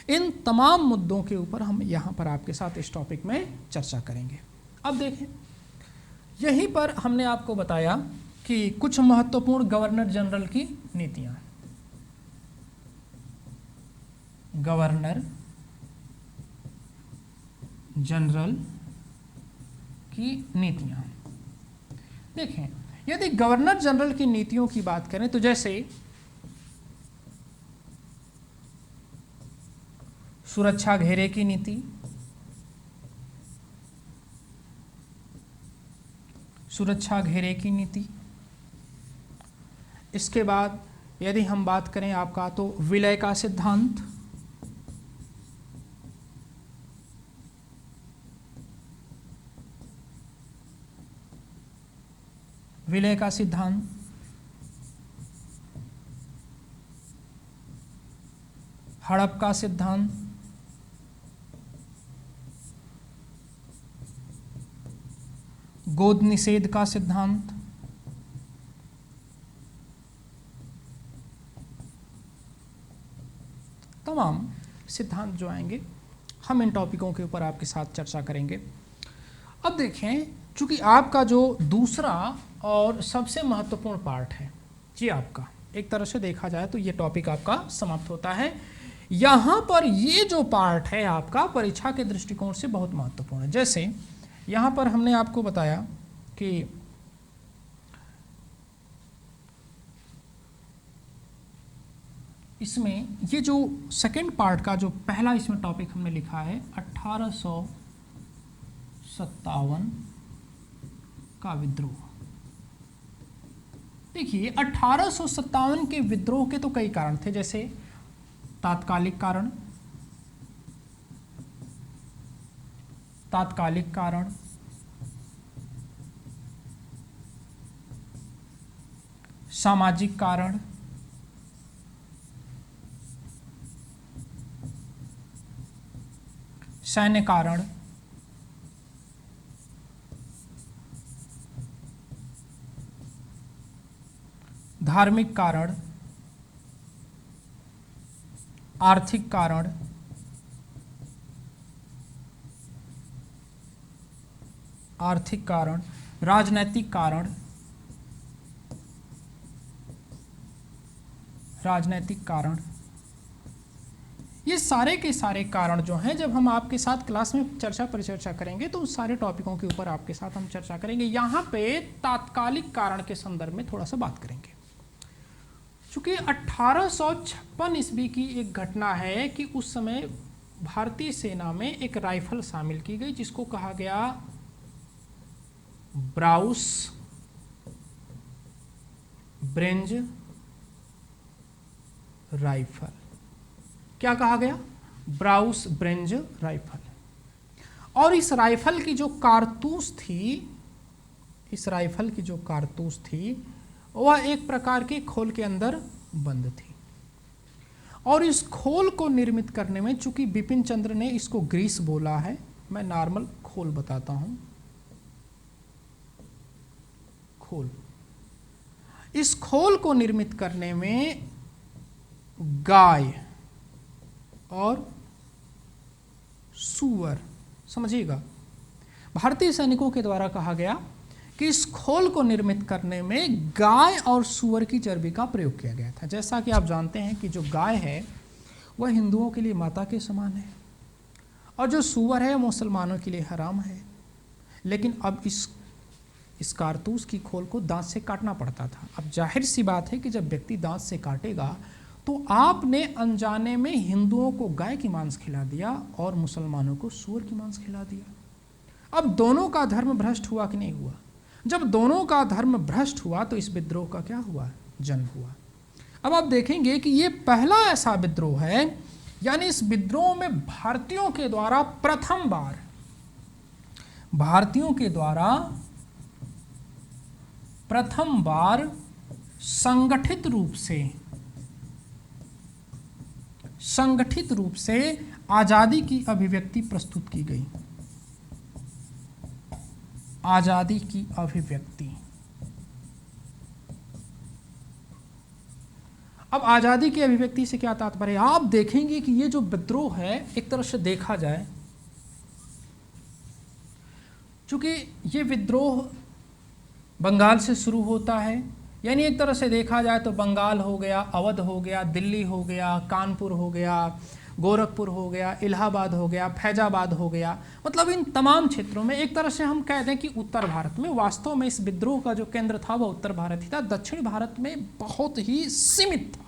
इन तमाम मुद्दों के ऊपर हम यहाँ पर आपके साथ इस टॉपिक में चर्चा करेंगे। अब देखें, यहीं पर हमने आपको बताया कि कुछ महत्वपूर्ण गवर्नर जनरल की नीतियाँ, गवर्नर जनरल की नीतियाँ। देखें, यदि गवर्नर जनरल की नीतियों की बात करें तो जैसे सुरक्षा घेरे की नीति, सुरक्षा घेरे की नीति। इसके बाद यदि हम बात करें आपका तो विलय का सिद्धांत, विलय का सिद्धांत, हड़प का सिद्धांत, गोद निषेध का सिद्धांत, तमाम सिद्धांत जो आएंगे हम इन टॉपिकों के ऊपर आपके साथ चर्चा करेंगे। अब देखें, चूंकि आपका जो दूसरा और सबसे महत्वपूर्ण पार्ट है जी, आपका एक तरह से देखा जाए तो ये टॉपिक आपका समाप्त होता है। यहाँ पर ये जो पार्ट है आपका परीक्षा के दृष्टिकोण से बहुत महत्वपूर्ण है। जैसे यहाँ पर हमने आपको बताया कि इसमें ये जो सेकंड पार्ट का जो पहला इसमें टॉपिक हमने लिखा है 1857 का विद्रोह। देखिए, 1857 के विद्रोह के तो कई कारण थे, जैसे तात्कालिक कारण, तात्कालिक कारण, सामाजिक कारण, सैन्य कारण, धार्मिक कारण, आर्थिक कारण, आर्थिक कारण, राजनैतिक कारण, राजनैतिक कारण। ये सारे के सारे कारण जो हैं, जब हम आपके साथ क्लास में परिचर्चा करेंगे तो उस सारे टॉपिकों के ऊपर आपके साथ हम चर्चा करेंगे। यहाँ पे तात्कालिक कारण के संदर्भ में थोड़ा सा बात करेंगे। चूंकि 1856 ईस्वी की एक घटना है कि उस समय भारतीय सेना में एक राइफल शामिल की गई जिसको कहा गया ब्राउस ब्रेंज राइफल। क्या कहा गया? ब्राउस ब्रेंज राइफल। और इस राइफल की जो कारतूस थी, इस राइफल की जो कारतूस थी वह एक प्रकार के खोल के अंदर बंद थी। और इस खोल को निर्मित करने में, चूंकि बिपिन चंद्र ने इसको ग्रीस बोला है, मैं नॉर्मल खोल बताता हूं। खोल, इस खोल को निर्मित करने में गाय और सूअर, समझिएगा, भारतीय सैनिकों के द्वारा कहा गया कि इस खोल को निर्मित करने में गाय और सूअर की चर्बी का प्रयोग किया गया था। जैसा कि आप जानते हैं कि जो गाय है वह हिंदुओं के लिए माता के समान है और जो सूअर है मुसलमानों के लिए हराम है। लेकिन अब इस कारतूस की खोल को दांत से काटना पड़ता था। अब जाहिर सी बात है कि जब व्यक्ति दांत से काटेगा तो आपने अनजाने में हिंदुओं को गाय की मांस खिला दिया और मुसलमानों को सूअर की मांस खिला दिया। अब दोनों का धर्म भ्रष्ट हुआ कि नहीं हुआ? जब दोनों का धर्म भ्रष्ट हुआ तो इस विद्रोह का क्या हुआ? जन्म हुआ। अब आप देखेंगे कि ये पहला ऐसा विद्रोह है, यानी इस विद्रोह में भारतीयों के द्वारा प्रथम बार संगठित रूप से आजादी की अभिव्यक्ति प्रस्तुत की गई। आजादी की अभिव्यक्ति। अब आजादी की अभिव्यक्ति से क्या तात्पर्य? आप देखेंगे कि ये जो विद्रोह है, एक तरह से देखा जाए, चूंकि ये विद्रोह बंगाल से शुरू होता है, यानी एक तरह से देखा जाए तो बंगाल हो गया, अवध हो गया, दिल्ली हो गया, कानपुर हो गया, गोरखपुर हो गया, इलाहाबाद हो गया, फैजाबाद हो गया, मतलब इन तमाम क्षेत्रों में एक तरह से हम कह दें कि उत्तर भारत में, वास्तव में इस विद्रोह का जो केंद्र था वह उत्तर भारत ही था, दक्षिण भारत में बहुत ही सीमित था।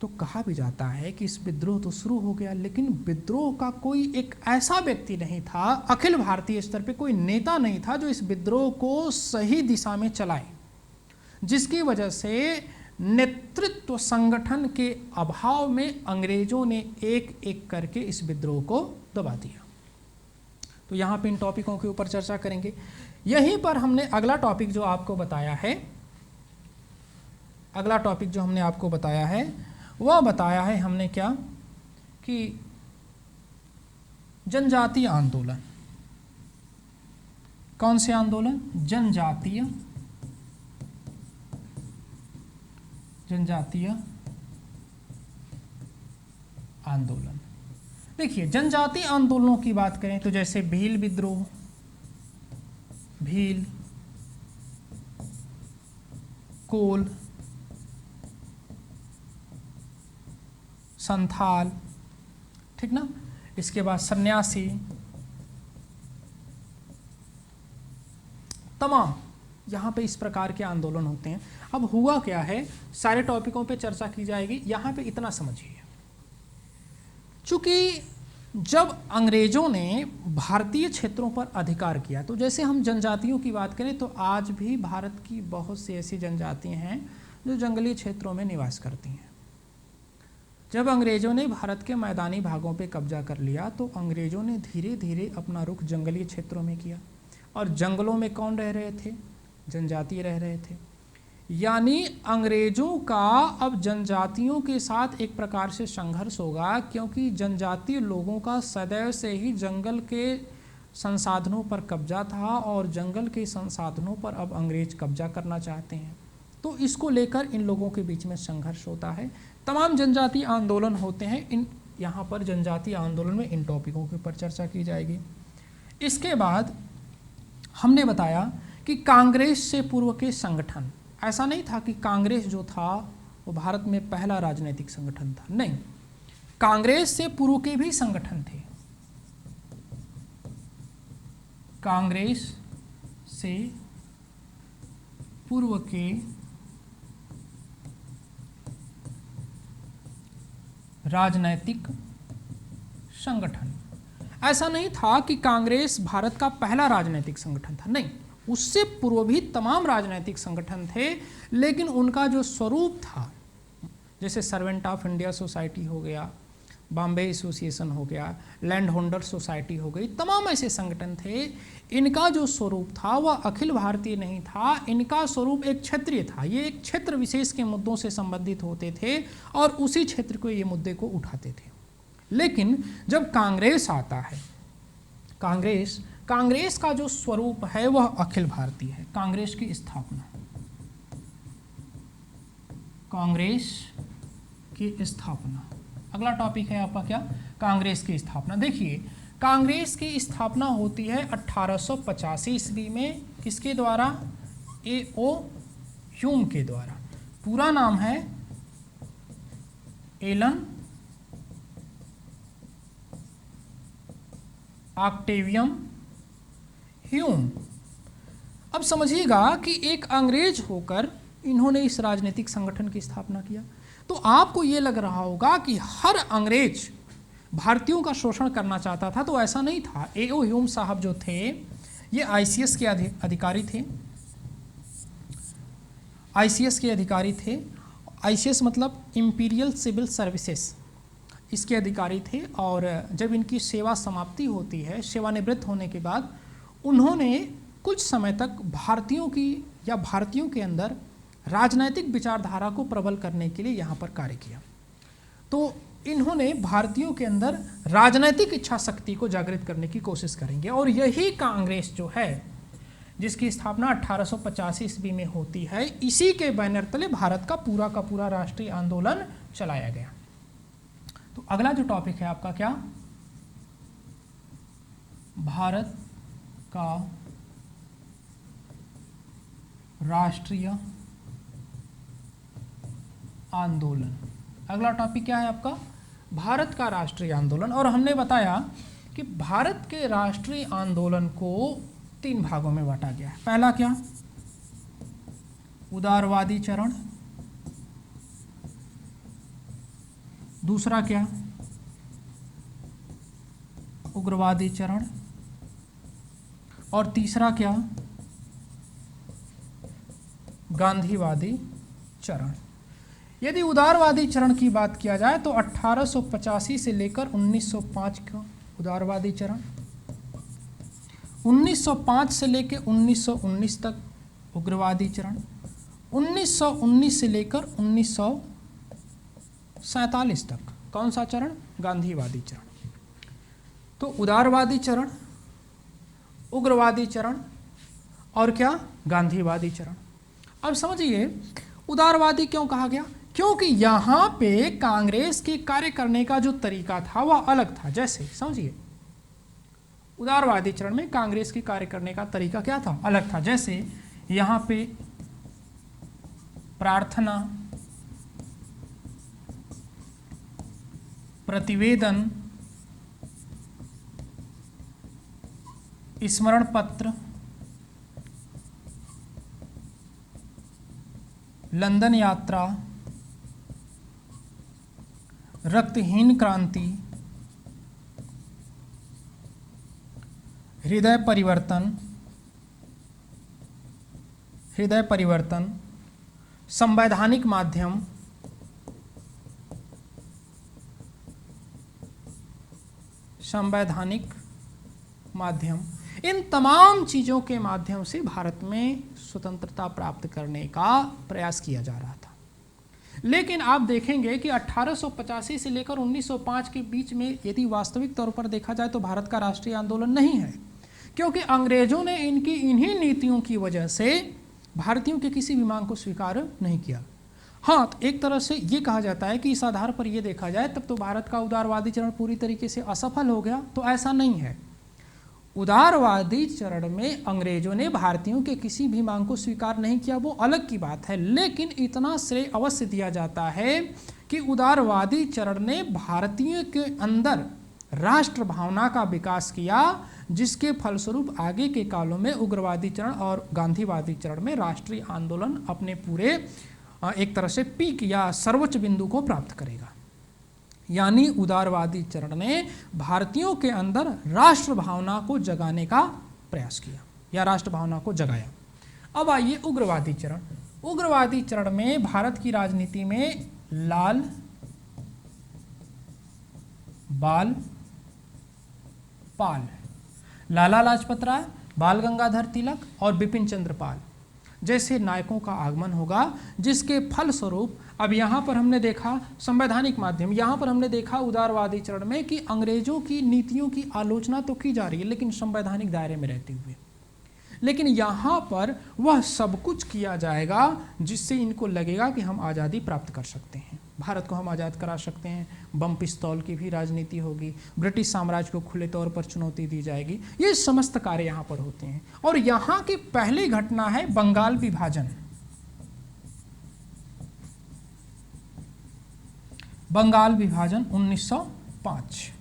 तो कहा भी जाता है कि इस विद्रोह तो शुरू हो गया, लेकिन विद्रोह का कोई एक ऐसा व्यक्ति नहीं था, अखिल भारतीय स्तर पे कोई नेता नहीं था जो इस विद्रोह को सही दिशा में चलाए, जिसकी वजह से नेतृत्व संगठन के अभाव में अंग्रेजों ने एक एक करके इस विद्रोह को दबा दिया। तो यहाँ पे इन टॉपिकों के ऊपर चर्चा करेंगे। यहीं पर हमने अगला टॉपिक जो आपको बताया है, अगला टॉपिक जो हमने आपको बताया है वह बताया है हमने क्या, कि जनजातीय आंदोलन। कौन से आंदोलन? जनजातीय आंदोलन। देखिए, जनजातीय आंदोलनों की बात करें तो जैसे भील विद्रोह, भील, कोल, संथाल, ठीक ना, इसके बाद सन्यासी, तमाम यहाँ पे इस प्रकार के आंदोलन होते हैं। अब हुआ क्या है, सारे टॉपिकों पे चर्चा की जाएगी, यहाँ पे इतना समझिए, चूंकि जब अंग्रेजों ने भारतीय क्षेत्रों पर अधिकार किया, तो जैसे हम जनजातियों की बात करें तो आज भी भारत की बहुत सी ऐसी जनजातियां हैं जो जंगली क्षेत्रों में निवास करती हैं। जब अंग्रेजों ने भारत के मैदानी भागों पे कब्जा कर लिया तो अंग्रेजों ने धीरे धीरे अपना रुख जंगली क्षेत्रों में किया, और जंगलों में कौन रह रहे थे? जनजाति रह रहे थे। यानी अंग्रेजों का अब जनजातियों के साथ एक प्रकार से संघर्ष होगा, क्योंकि जनजातीय लोगों का सदैव से ही जंगल के संसाधनों पर कब्जा था और जंगल के संसाधनों पर अब अंग्रेज कब्जा करना चाहते हैं। तो इसको लेकर इन लोगों के बीच में संघर्ष होता है। तमाम जनजातीय आंदोलन होते हैं। इन यहाँ पर जनजातीय आंदोलन में इन टॉपिकों के ऊपर चर्चा की जाएगी। इसके बाद हमने बताया कि कांग्रेस से पूर्व के संगठन, ऐसा नहीं था कि कांग्रेस जो था वो भारत में पहला राजनीतिक संगठन था, नहीं, कांग्रेस से पूर्व के भी संगठन थे। कांग्रेस से पूर्व के राजनैतिक संगठन, ऐसा नहीं था कि कांग्रेस भारत का पहला राजनीतिक संगठन था, नहीं, उससे पूर्व भी तमाम राजनीतिक संगठन थे, लेकिन उनका जो स्वरूप था, जैसे सर्वेंट ऑफ इंडिया सोसाइटी हो गया, बॉम्बे एसोसिएशन हो गया, लैंड होल्डर सोसाइटी हो गई, तमाम ऐसे संगठन थे। इनका जो स्वरूप था वह अखिल भारतीय नहीं था, इनका स्वरूप एक क्षेत्रीय था। ये एक क्षेत्र विशेष के मुद्दों से संबंधित होते थे और उसी क्षेत्र को ये मुद्दे को उठाते थे। लेकिन जब कांग्रेस आता है, कांग्रेस का जो स्वरूप है वह अखिल भारतीय है। कांग्रेस की स्थापना, कांग्रेस की स्थापना, अगला टॉपिक है आपका क्या? कांग्रेस की स्थापना। देखिए, कांग्रेस की स्थापना होती है 1885 ईस्वी में, किसके द्वारा? A.O. ह्यूम के द्वारा। पूरा नाम है एलन ऑक्टेवियम ह्यूम। अब समझिएगा कि एक अंग्रेज होकर इन्होंने इस राजनीतिक संगठन की स्थापना किया। तो आपको ये लग रहा होगा कि हर अंग्रेज भारतीयों का शोषण करना चाहता था, तो ऐसा नहीं था। A.O. ह्यूम साहब जो थे ये ICS के अधिकारी थे। ICS के अधिकारी थे। ICS मतलब इंपीरियल सिविल सर्विसेज, इसके अधिकारी थे। और जब इनकी सेवा समाप्ति होती है, सेवानिवृत्त होने के बाद उन्होंने कुछ समय तक भारतीयों की या भारतीयों के अंदर राजनैतिक विचारधारा को प्रबल करने के लिए यहाँ पर कार्य किया। तो इन्होंने भारतीयों के अंदर राजनैतिक इच्छा शक्ति को जागृत करने की कोशिश करेंगे। और यही कांग्रेस जो है जिसकी स्थापना 1885 ईस्वी में होती है, इसी के बैनर तले भारत का पूरा राष्ट्रीय आंदोलन चलाया गया। तो अगला जो टॉपिक है आपका क्या, भारत का राष्ट्रीय आंदोलन। अगला टॉपिक क्या है आपका, भारत का राष्ट्रीय आंदोलन। और हमने बताया कि भारत के राष्ट्रीय आंदोलन को 3 भागों में बांटा गया है। पहला क्या, उदारवादी चरण, दूसरा क्या, उग्रवादी चरण, और तीसरा क्या, गांधीवादी चरण। यदि उदारवादी चरण की बात किया जाए तो 1885 से लेकर 1905 का उदारवादी चरण, 1905 से लेकर 1919 तक उग्रवादी चरण, 1919 से लेकर 1947 तक कौन सा चरण, गांधीवादी चरण। तो उदारवादी चरण, उग्रवादी चरण और क्या, गांधीवादी चरण। अब समझिए उदारवादी क्यों कहा गया, क्योंकि यहां पे कांग्रेस के कार्य करने का जो तरीका था वह अलग था। जैसे समझिए उदारवादी चरण में कांग्रेस के कार्य करने का तरीका क्या था, अलग था। जैसे यहां पे प्रार्थना, प्रतिवेदन, स्मरण पत्र, लंदन यात्रा, रक्तहीन क्रांति, हृदय परिवर्तन, संवैधानिक माध्यम, इन तमाम चीज़ों के माध्यम से भारत में स्वतंत्रता प्राप्त करने का प्रयास किया जा रहा था। लेकिन आप देखेंगे कि 1885 से लेकर 1905 के बीच में यदि वास्तविक तौर पर देखा जाए तो भारत का राष्ट्रीय आंदोलन नहीं है, क्योंकि अंग्रेजों ने इनकी इन्हीं नीतियों की वजह से भारतीयों के किसी भी मांग को स्वीकार नहीं किया। हाँ, तो एक तरह से ये कहा जाता है कि इस आधार पर यह देखा जाए तब तो भारत का उदारवादी चरण पूरी तरीके से असफल हो गया, तो ऐसा नहीं है। उदारवादी चरण में अंग्रेजों ने भारतीयों के किसी भी मांग को स्वीकार नहीं किया, वो अलग की बात है। लेकिन इतना श्रेय अवश्य दिया जाता है कि उदारवादी चरण ने भारतीयों के अंदर राष्ट्र भावना का विकास किया, जिसके फलस्वरूप आगे के कालों में उग्रवादी चरण और गांधीवादी चरण में राष्ट्रीय आंदोलन अपने पूरे एक तरह से पीक या सर्वोच्च बिंदु को प्राप्त करेगा। यानी उदारवादी चरण ने भारतीयों के अंदर राष्ट्र भावना को जगाने का प्रयास किया या राष्ट्र भावना को जगाया। अब आइए उग्रवादी चरण। उग्रवादी चरण में भारत की राजनीति में लाल, बाल, पाल, लाला लाजपत राय, बाल गंगाधर तिलक और बिपिन चंद्र पाल जैसे नायकों का आगमन होगा, जिसके फलस्वरूप अब यहाँ पर हमने देखा संवैधानिक माध्यम, यहाँ पर हमने देखा उदारवादी चरण में कि अंग्रेजों की नीतियों की आलोचना तो की जा रही है लेकिन संवैधानिक दायरे में रहते हुए। लेकिन यहाँ पर वह सब कुछ किया जाएगा जिससे इनको लगेगा कि हम आज़ादी प्राप्त कर सकते हैं, भारत को हम आज़ाद करा सकते हैं। बम पिस्तौल की भी राजनीति होगी, ब्रिटिश साम्राज्य को खुले तौर पर चुनौती दी जाएगी। ये समस्त कार्य यहाँ पर होते हैं। और यहाँ की पहली घटना है बंगाल विभाजन। बंगाल विभाजन 1905।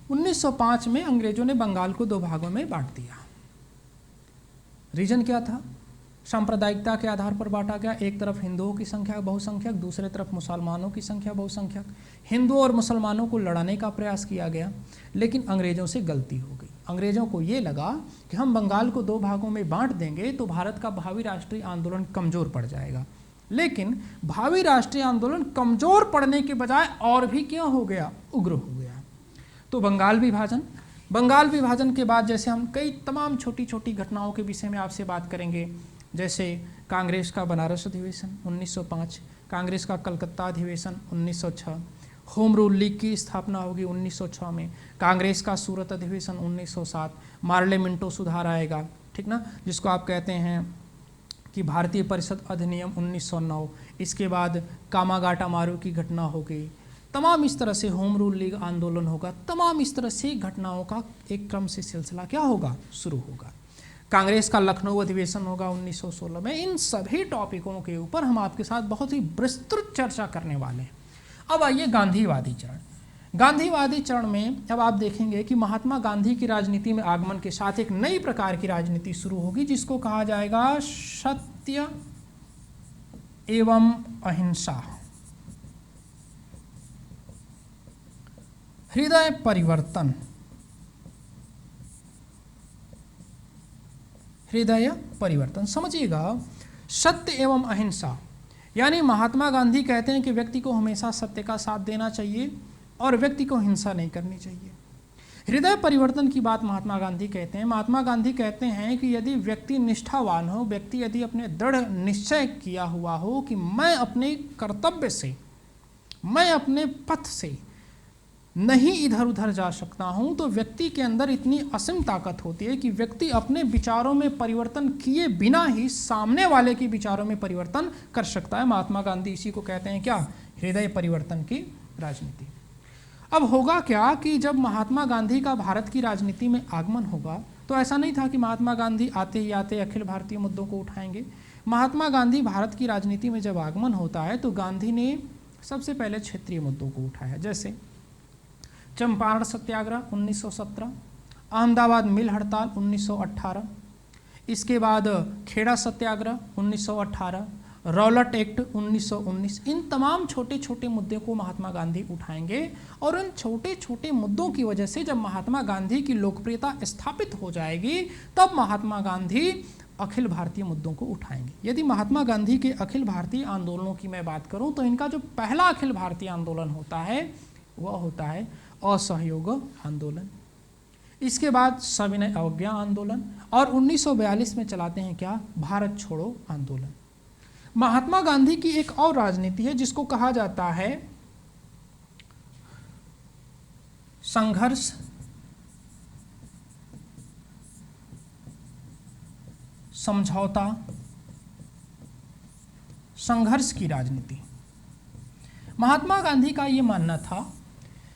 1905 में अंग्रेजों ने बंगाल को 2 भागों में बांट दिया। रीजन क्या था, सांप्रदायिकता के आधार पर बांटा गया। एक तरफ हिंदुओं की संख्या बहुसंख्यक, दूसरे तरफ मुसलमानों की संख्या बहुसंख्यक। हिंदुओं और मुसलमानों को लड़ाने का प्रयास किया गया, लेकिन अंग्रेजों से गलती हो गई। अंग्रेजों को ये लगा कि हम बंगाल को 2 भागों में बांट देंगे तो भारत का भावी राष्ट्रीय आंदोलन कमजोर पड़ जाएगा। लेकिन भावी राष्ट्रीय आंदोलन कमजोर पड़ने के बजाय और भी क्या हो गया, उग्र हो गया। तो बंगाल विभाजन के बाद जैसे हम कई तमाम छोटी छोटी घटनाओं के विषय में आपसे बात करेंगे, जैसे कांग्रेस का बनारस अधिवेशन 1905, कांग्रेस का कलकत्ता अधिवेशन 1906, होम रूल लीग की स्थापना होगी 1906 में। कांग्रेस का सूरत अधिवेशन 1907, मार्ले मिंटो सुधार आएगा, ठीक ना, जिसको आप कहते हैं कि भारतीय परिषद अधिनियम 1909। इसके बाद कामागाटा मारू की घटना हो गई। तमाम इस तरह से होम रूल लीग आंदोलन होगा। तमाम इस तरह से घटनाओं का एक क्रम से सिलसिला क्या होगा, शुरू होगा। कांग्रेस का लखनऊ अधिवेशन होगा 1916 में। इन सभी टॉपिकों के ऊपर हम आपके साथ बहुत ही विस्तृत चर्चा करने वाले हैं। अब आइए गांधीवादी चरण। गांधीवादी चरण में अब आप देखेंगे कि महात्मा गांधी की राजनीति में आगमन के साथ एक नई प्रकार की राजनीति शुरू होगी, जिसको कहा जाएगा सत्य एवं अहिंसा। हृदय परिवर्तन, हृदय परिवर्तन समझिएगा। सत्य एवं अहिंसा यानी महात्मा गांधी कहते हैं कि व्यक्ति को हमेशा सत्य का साथ देना चाहिए और व्यक्ति को हिंसा नहीं करनी चाहिए। हृदय परिवर्तन की बात महात्मा गांधी कहते हैं। महात्मा गांधी कहते हैं कि यदि व्यक्ति निष्ठावान हो, व्यक्ति यदि अपने दृढ़ निश्चय किया हुआ हो कि मैं अपने कर्तव्य से, मैं अपने पथ से नहीं इधर उधर जा सकता हूं, तो व्यक्ति के अंदर इतनी असीम ताकत होती है कि व्यक्ति अपने विचारों में परिवर्तन किए बिना ही सामने वाले के विचारों में परिवर्तन कर सकता है। महात्मा गांधी इसी को कहते हैं क्या, हृदय परिवर्तन की राजनीति। अब होगा क्या कि जब महात्मा गांधी का भारत की राजनीति में आगमन होगा तो ऐसा नहीं था कि महात्मा गांधी आते ही आते अखिल भारतीय मुद्दों को उठाएंगे। महात्मा गांधी भारत की राजनीति में जब आगमन होता है तो गांधी ने सबसे पहले क्षेत्रीय मुद्दों को उठाया, जैसे चंपारण सत्याग्रह 1917, अहमदाबाद मिल हड़ताल 1918, इसके बाद खेड़ा सत्याग्रह 1918, रॉलट एक्ट 1919। इन तमाम छोटे छोटे मुद्दों को महात्मा गांधी उठाएंगे और इन छोटे छोटे मुद्दों की वजह से जब महात्मा गांधी की लोकप्रियता स्थापित हो जाएगी तब महात्मा गांधी अखिल भारतीय मुद्दों को उठाएंगे। यदि महात्मा गांधी के अखिल भारतीय आंदोलनों की मैं बात करूं तो इनका जो पहला अखिल भारतीय आंदोलन होता है वह होता है असहयोग आंदोलन। इसके बाद सविनय अवज्ञा आंदोलन और 1942 में चलाते हैं क्या, भारत छोड़ो आंदोलन। महात्मा गांधी की एक और राजनीति है जिसको कहा जाता है संघर्ष समझौता संघर्ष की राजनीति। महात्मा गांधी का यह मानना था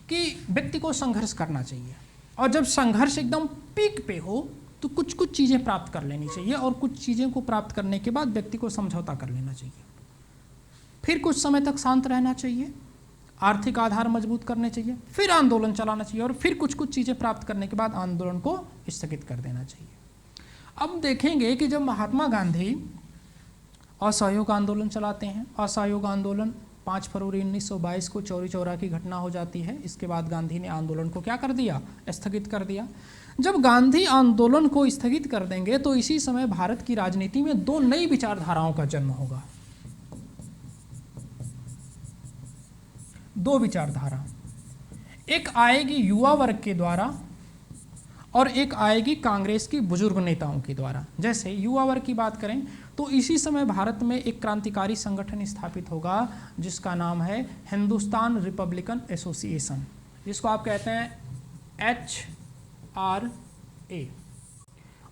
कि व्यक्ति को संघर्ष करना चाहिए और जब संघर्ष एकदम पीक पे हो तो कुछ कुछ चीज़ें प्राप्त कर लेनी चाहिए और कुछ चीज़ें को प्राप्त करने के बाद व्यक्ति को समझौता कर लेना चाहिए। फिर कुछ समय तक शांत रहना चाहिए, आर्थिक आधार मजबूत करने चाहिए, फिर आंदोलन चलाना चाहिए और फिर कुछ कुछ चीज़ें प्राप्त करने के बाद आंदोलन को स्थगित कर देना चाहिए। अब देखेंगे कि जब महात्मा गांधी असहयोग आंदोलन चलाते हैं, असहयोग आंदोलन 5 फरवरी 1922 को चौरी चौरा की घटना हो जाती है। इसके बाद गांधी ने आंदोलन को क्या कर दिया, स्थगित कर दिया। जब गांधी आंदोलन को स्थगित कर देंगे तो इसी समय भारत की राजनीति में दो नई विचारधाराओं का जन्म होगा। दो विचारधारा, एक आएगी युवा वर्ग के द्वारा और एक आएगी कांग्रेस की बुजुर्ग नेताओं के द्वारा। जैसे युवा वर्ग की बात करें तो इसी समय भारत में एक क्रांतिकारी संगठन स्थापित होगा जिसका नाम है हिंदुस्तान रिपब्लिकन एसोसिएशन, जिसको आप कहते हैं HRA।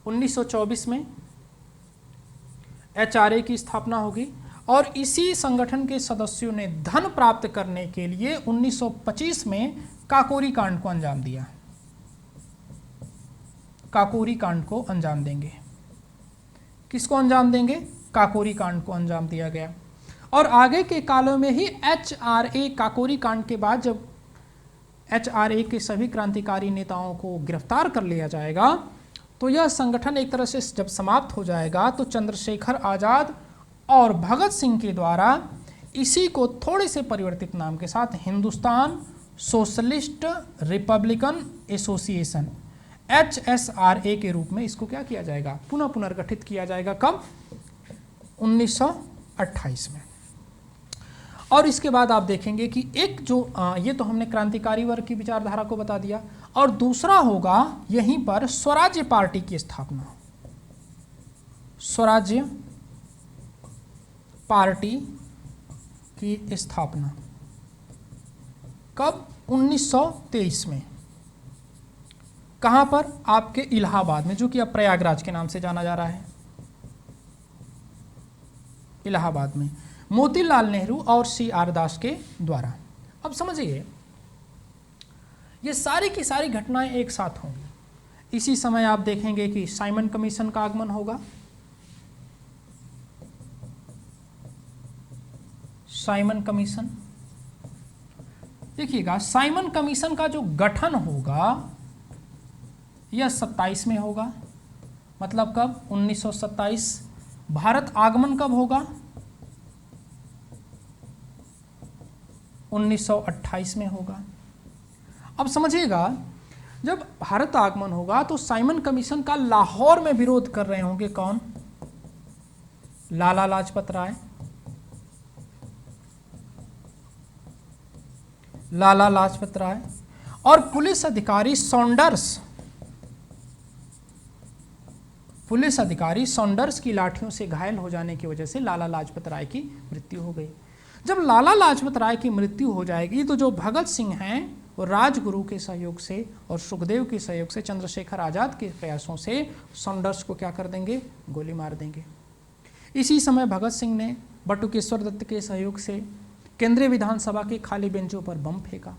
1924 में HRA की स्थापना होगी और इसी संगठन के सदस्यों ने धन प्राप्त करने के लिए 1925 में काकोरी कांड को अंजाम दिया। काकोरी कांड को अंजाम देंगे। किसको अंजाम देंगे, काकोरी कांड को अंजाम दिया गया। और आगे के कालों में ही HRA काकोरी कांड के बाद जब HRA के सभी क्रांतिकारी नेताओं को गिरफ्तार कर लिया जाएगा तो यह संगठन एक तरह से जब समाप्त हो जाएगा तो चंद्रशेखर आजाद और भगत सिंह के द्वारा इसी को थोड़े से परिवर्तित नाम के साथ Hindustan socialist Republican association HSRA के रूप में इसको क्या किया जाएगा, पुनः पुनर्गठित किया जाएगा। कब, 1928 में। और इसके बाद आप देखेंगे कि एक जो ये तो हमने क्रांतिकारी वर्ग की विचारधारा को बता दिया और दूसरा होगा यहीं पर स्वराज्य पार्टी की स्थापना। स्वराज्य पार्टी की स्थापना कब? 1923 में। कहाँ पर? आपके इलाहाबाद में, जो कि अब प्रयागराज के नाम से जाना जा रहा है। इलाहाबाद में मोतीलाल नेहरू और CR दास के द्वारा। अब समझिए, ये सारी की सारी घटनाएं एक साथ होंगी। इसी समय आप देखेंगे कि साइमन कमीशन का आगमन होगा। साइमन कमीशन, देखिएगा, साइमन कमीशन का जो गठन होगा यह 27 में होगा। मतलब कब? 1927। भारत आगमन कब होगा? 1928 में होगा। अब समझिएगा, जब भारत आगमन होगा तो साइमन कमीशन का लाहौर में विरोध कर रहे होंगे कौन? लाला लाजपत राय। लाला लाजपत राय और पुलिस अधिकारी सॉन्डर्स, पुलिस अधिकारी सॉन्डर्स की लाठियों से घायल हो जाने की वजह से लाला लाजपत राय की मृत्यु हो गई। जब लाला लाजपत राय की मृत्यु हो जाएगी तो जो भगत सिंह हैं वो राजगुरु के सहयोग से और सुखदेव के सहयोग से, चंद्रशेखर आजाद के प्रयासों से सॉन्डर्स को क्या कर देंगे? गोली मार देंगे। इसी समय भगत सिंह ने बटुकेश्वर दत्त के सहयोग से केंद्रीय विधानसभा के खाली बेंचों पर बम फेंका।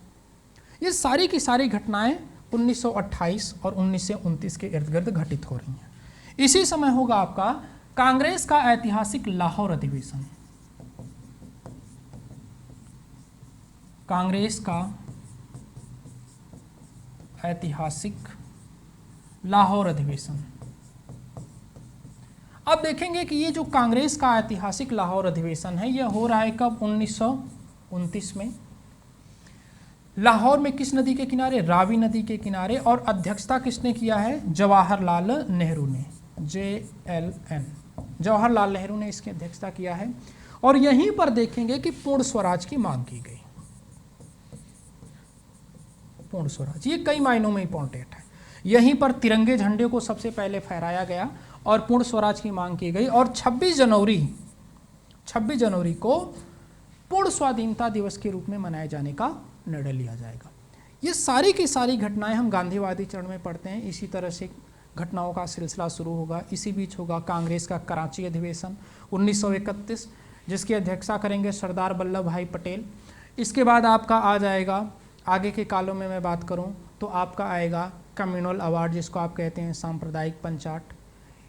ये सारी की सारी घटनाएं 1928 और 1929 के इर्द गिर्द घटित हो रही हैं। इसी समय होगा आपका कांग्रेस का ऐतिहासिक लाहौर अधिवेशन। कांग्रेस का ऐतिहासिक लाहौर अधिवेशन। अब देखेंगे कि ये जो कांग्रेस का ऐतिहासिक लाहौर अधिवेशन है यह हो रहा है कब? 1929 में। लाहौर में किस नदी के किनारे? रावी नदी के किनारे। और अध्यक्षता किसने किया है? जवाहरलाल नेहरू ने। JLN, जवाहरलाल नेहरू ने इसकी अध्यक्षता किया है। और यहीं पर देखेंगे कि पूर्ण स्वराज की मांग की गई। पूर्ण स्वराज ये कई मायनों में इंपॉर्टेंट है। यहीं पर तिरंगे झंडे को सबसे पहले फहराया गया और पूर्ण स्वराज की मांग की गई। और 26 जनवरी को पूर्ण स्वाधीनता दिवस के रूप में मनाए जाने का निर्णय लिया जाएगा। ये सारी की सारी घटनाएं हम गांधीवादी चरण में पढ़ते हैं। इसी तरह से घटनाओं का सिलसिला शुरू होगा। इसी बीच होगा कांग्रेस का कराची अधिवेशन 1931, जिसकी अध्यक्षता करेंगे सरदार वल्लभ भाई पटेल। इसके बाद आपका आ जाएगा, आगे के कालों में मैं बात करूं तो आपका आएगा कम्युनल अवार्ड, जिसको आप कहते हैं सांप्रदायिक पंचाट।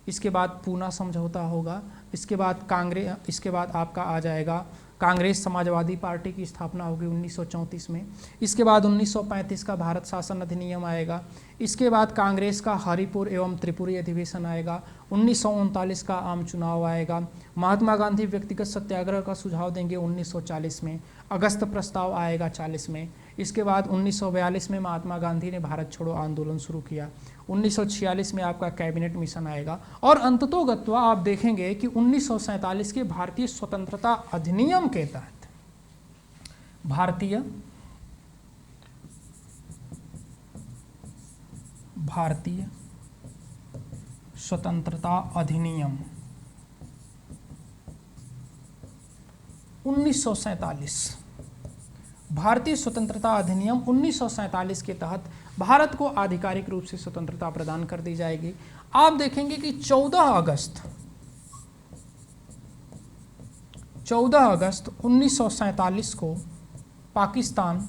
इसके बाद पूना समझौता होगा। इसके बाद आपका आ जाएगा कांग्रेस समाजवादी पार्टी की स्थापना होगी 1934 में। इसके बाद 1935 का भारत शासन अधिनियम आएगा। इसके बाद कांग्रेस का हरिपुर एवं त्रिपुरी अधिवेशन आएगा। 1939 का आम चुनाव आएगा। महात्मा गांधी व्यक्तिगत सत्याग्रह का सुझाव देंगे 1940 में। अगस्त प्रस्ताव आएगा 40 में। इसके बाद 1942 में महात्मा गांधी ने भारत छोड़ो आंदोलन शुरू किया। 1946 में आपका कैबिनेट मिशन आएगा। और अंततोगत्वा आप देखेंगे कि 1947 के भारतीय स्वतंत्रता अधिनियम के तहत भारतीय स्वतंत्रता अधिनियम 1947, भारतीय स्वतंत्रता अधिनियम 1947 के तहत भारत को आधिकारिक रूप से स्वतंत्रता प्रदान कर दी जाएगी। आप देखेंगे कि 14 अगस्त 1947 को पाकिस्तान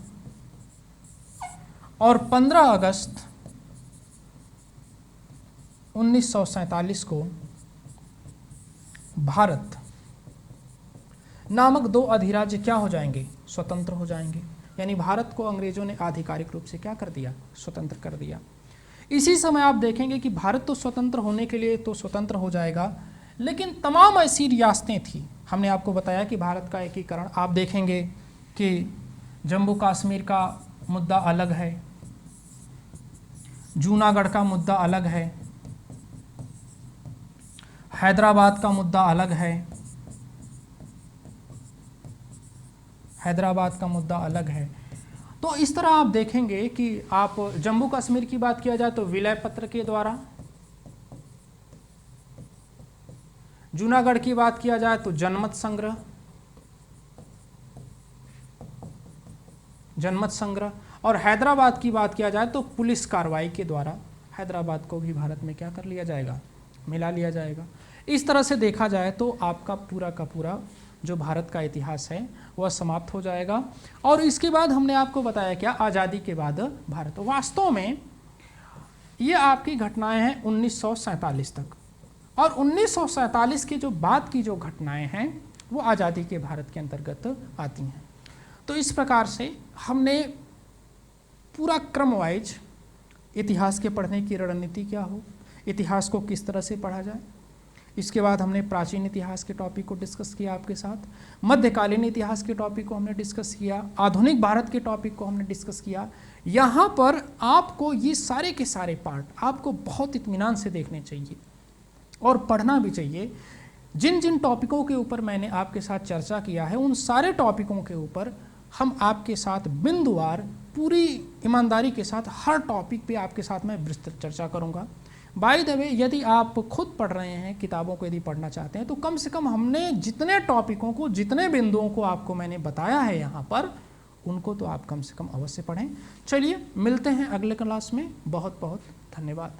और 15 अगस्त 1947 को भारत नामक दो अधिराज्य क्या हो जाएंगे? स्वतंत्र हो जाएंगे। यानी भारत को अंग्रेजों ने आधिकारिक रूप से क्या कर दिया? स्वतंत्र कर दिया। इसी समय आप देखेंगे कि भारत तो स्वतंत्र होने के लिए तो स्वतंत्र हो जाएगा, लेकिन तमाम ऐसी रियासतें थी। हमने आपको बताया कि भारत का एकीकरण, आप देखेंगे कि जम्मू कश्मीर का मुद्दा अलग है, जूनागढ़ का मुद्दा अलग है, हैदराबाद का मुद्दा अलग है, हैदराबाद का मुद्दा अलग है। तो इस तरह आप देखेंगे कि आप जम्मू कश्मीर की बात किया जाए तो विलय पत्र के द्वारा, जूनागढ़ की बात किया जाए तो जनमत संग्रह, जनमत संग्रह। और हैदराबाद की बात किया जाए तो पुलिस कार्रवाई के द्वारा हैदराबाद को भी भारत में क्या कर लिया जाएगा, मिला लिया जाएगा। इस तरह से देखा जाए तो आपका पूरा का पूरा जो भारत का इतिहास है वह समाप्त हो जाएगा। और इसके बाद हमने आपको बताया क्या, आज़ादी के बाद भारत। वास्तव में ये आपकी घटनाएं हैं 1947 तक, और 1947 के जो बाद की जो घटनाएं हैं वो आज़ादी के भारत के अंतर्गत आती हैं। तो इस प्रकार से हमने पूरा क्रम वाइज इतिहास के पढ़ने की रणनीति क्या हो, इतिहास को किस तरह से पढ़ा जाए, इसके बाद हमने प्राचीन इतिहास के टॉपिक को डिस्कस किया आपके साथ, मध्यकालीन इतिहास के टॉपिक को हमने डिस्कस किया, आधुनिक भारत के टॉपिक को हमने डिस्कस किया। यहाँ पर आपको ये सारे के सारे पार्ट आपको बहुत इत्मीनान से देखने चाहिए और पढ़ना भी चाहिए। जिन जिन टॉपिकों के ऊपर मैंने आपके साथ चर्चा किया है उन सारे टॉपिकों के ऊपर हम आपके साथ बिंदुवार पूरी ईमानदारी के साथ हर टॉपिक पे आपके साथ मैं विस्तृत चर्चा करूँगा। बाय द वे, यदि आप खुद पढ़ रहे हैं किताबों को, यदि पढ़ना चाहते हैं तो कम से कम हमने जितने टॉपिकों को, जितने बिंदुओं को आपको मैंने बताया है यहाँ पर, उनको तो आप कम से कम अवश्य पढ़ें। चलिए मिलते हैं अगले क्लास में। बहुत बहुत धन्यवाद।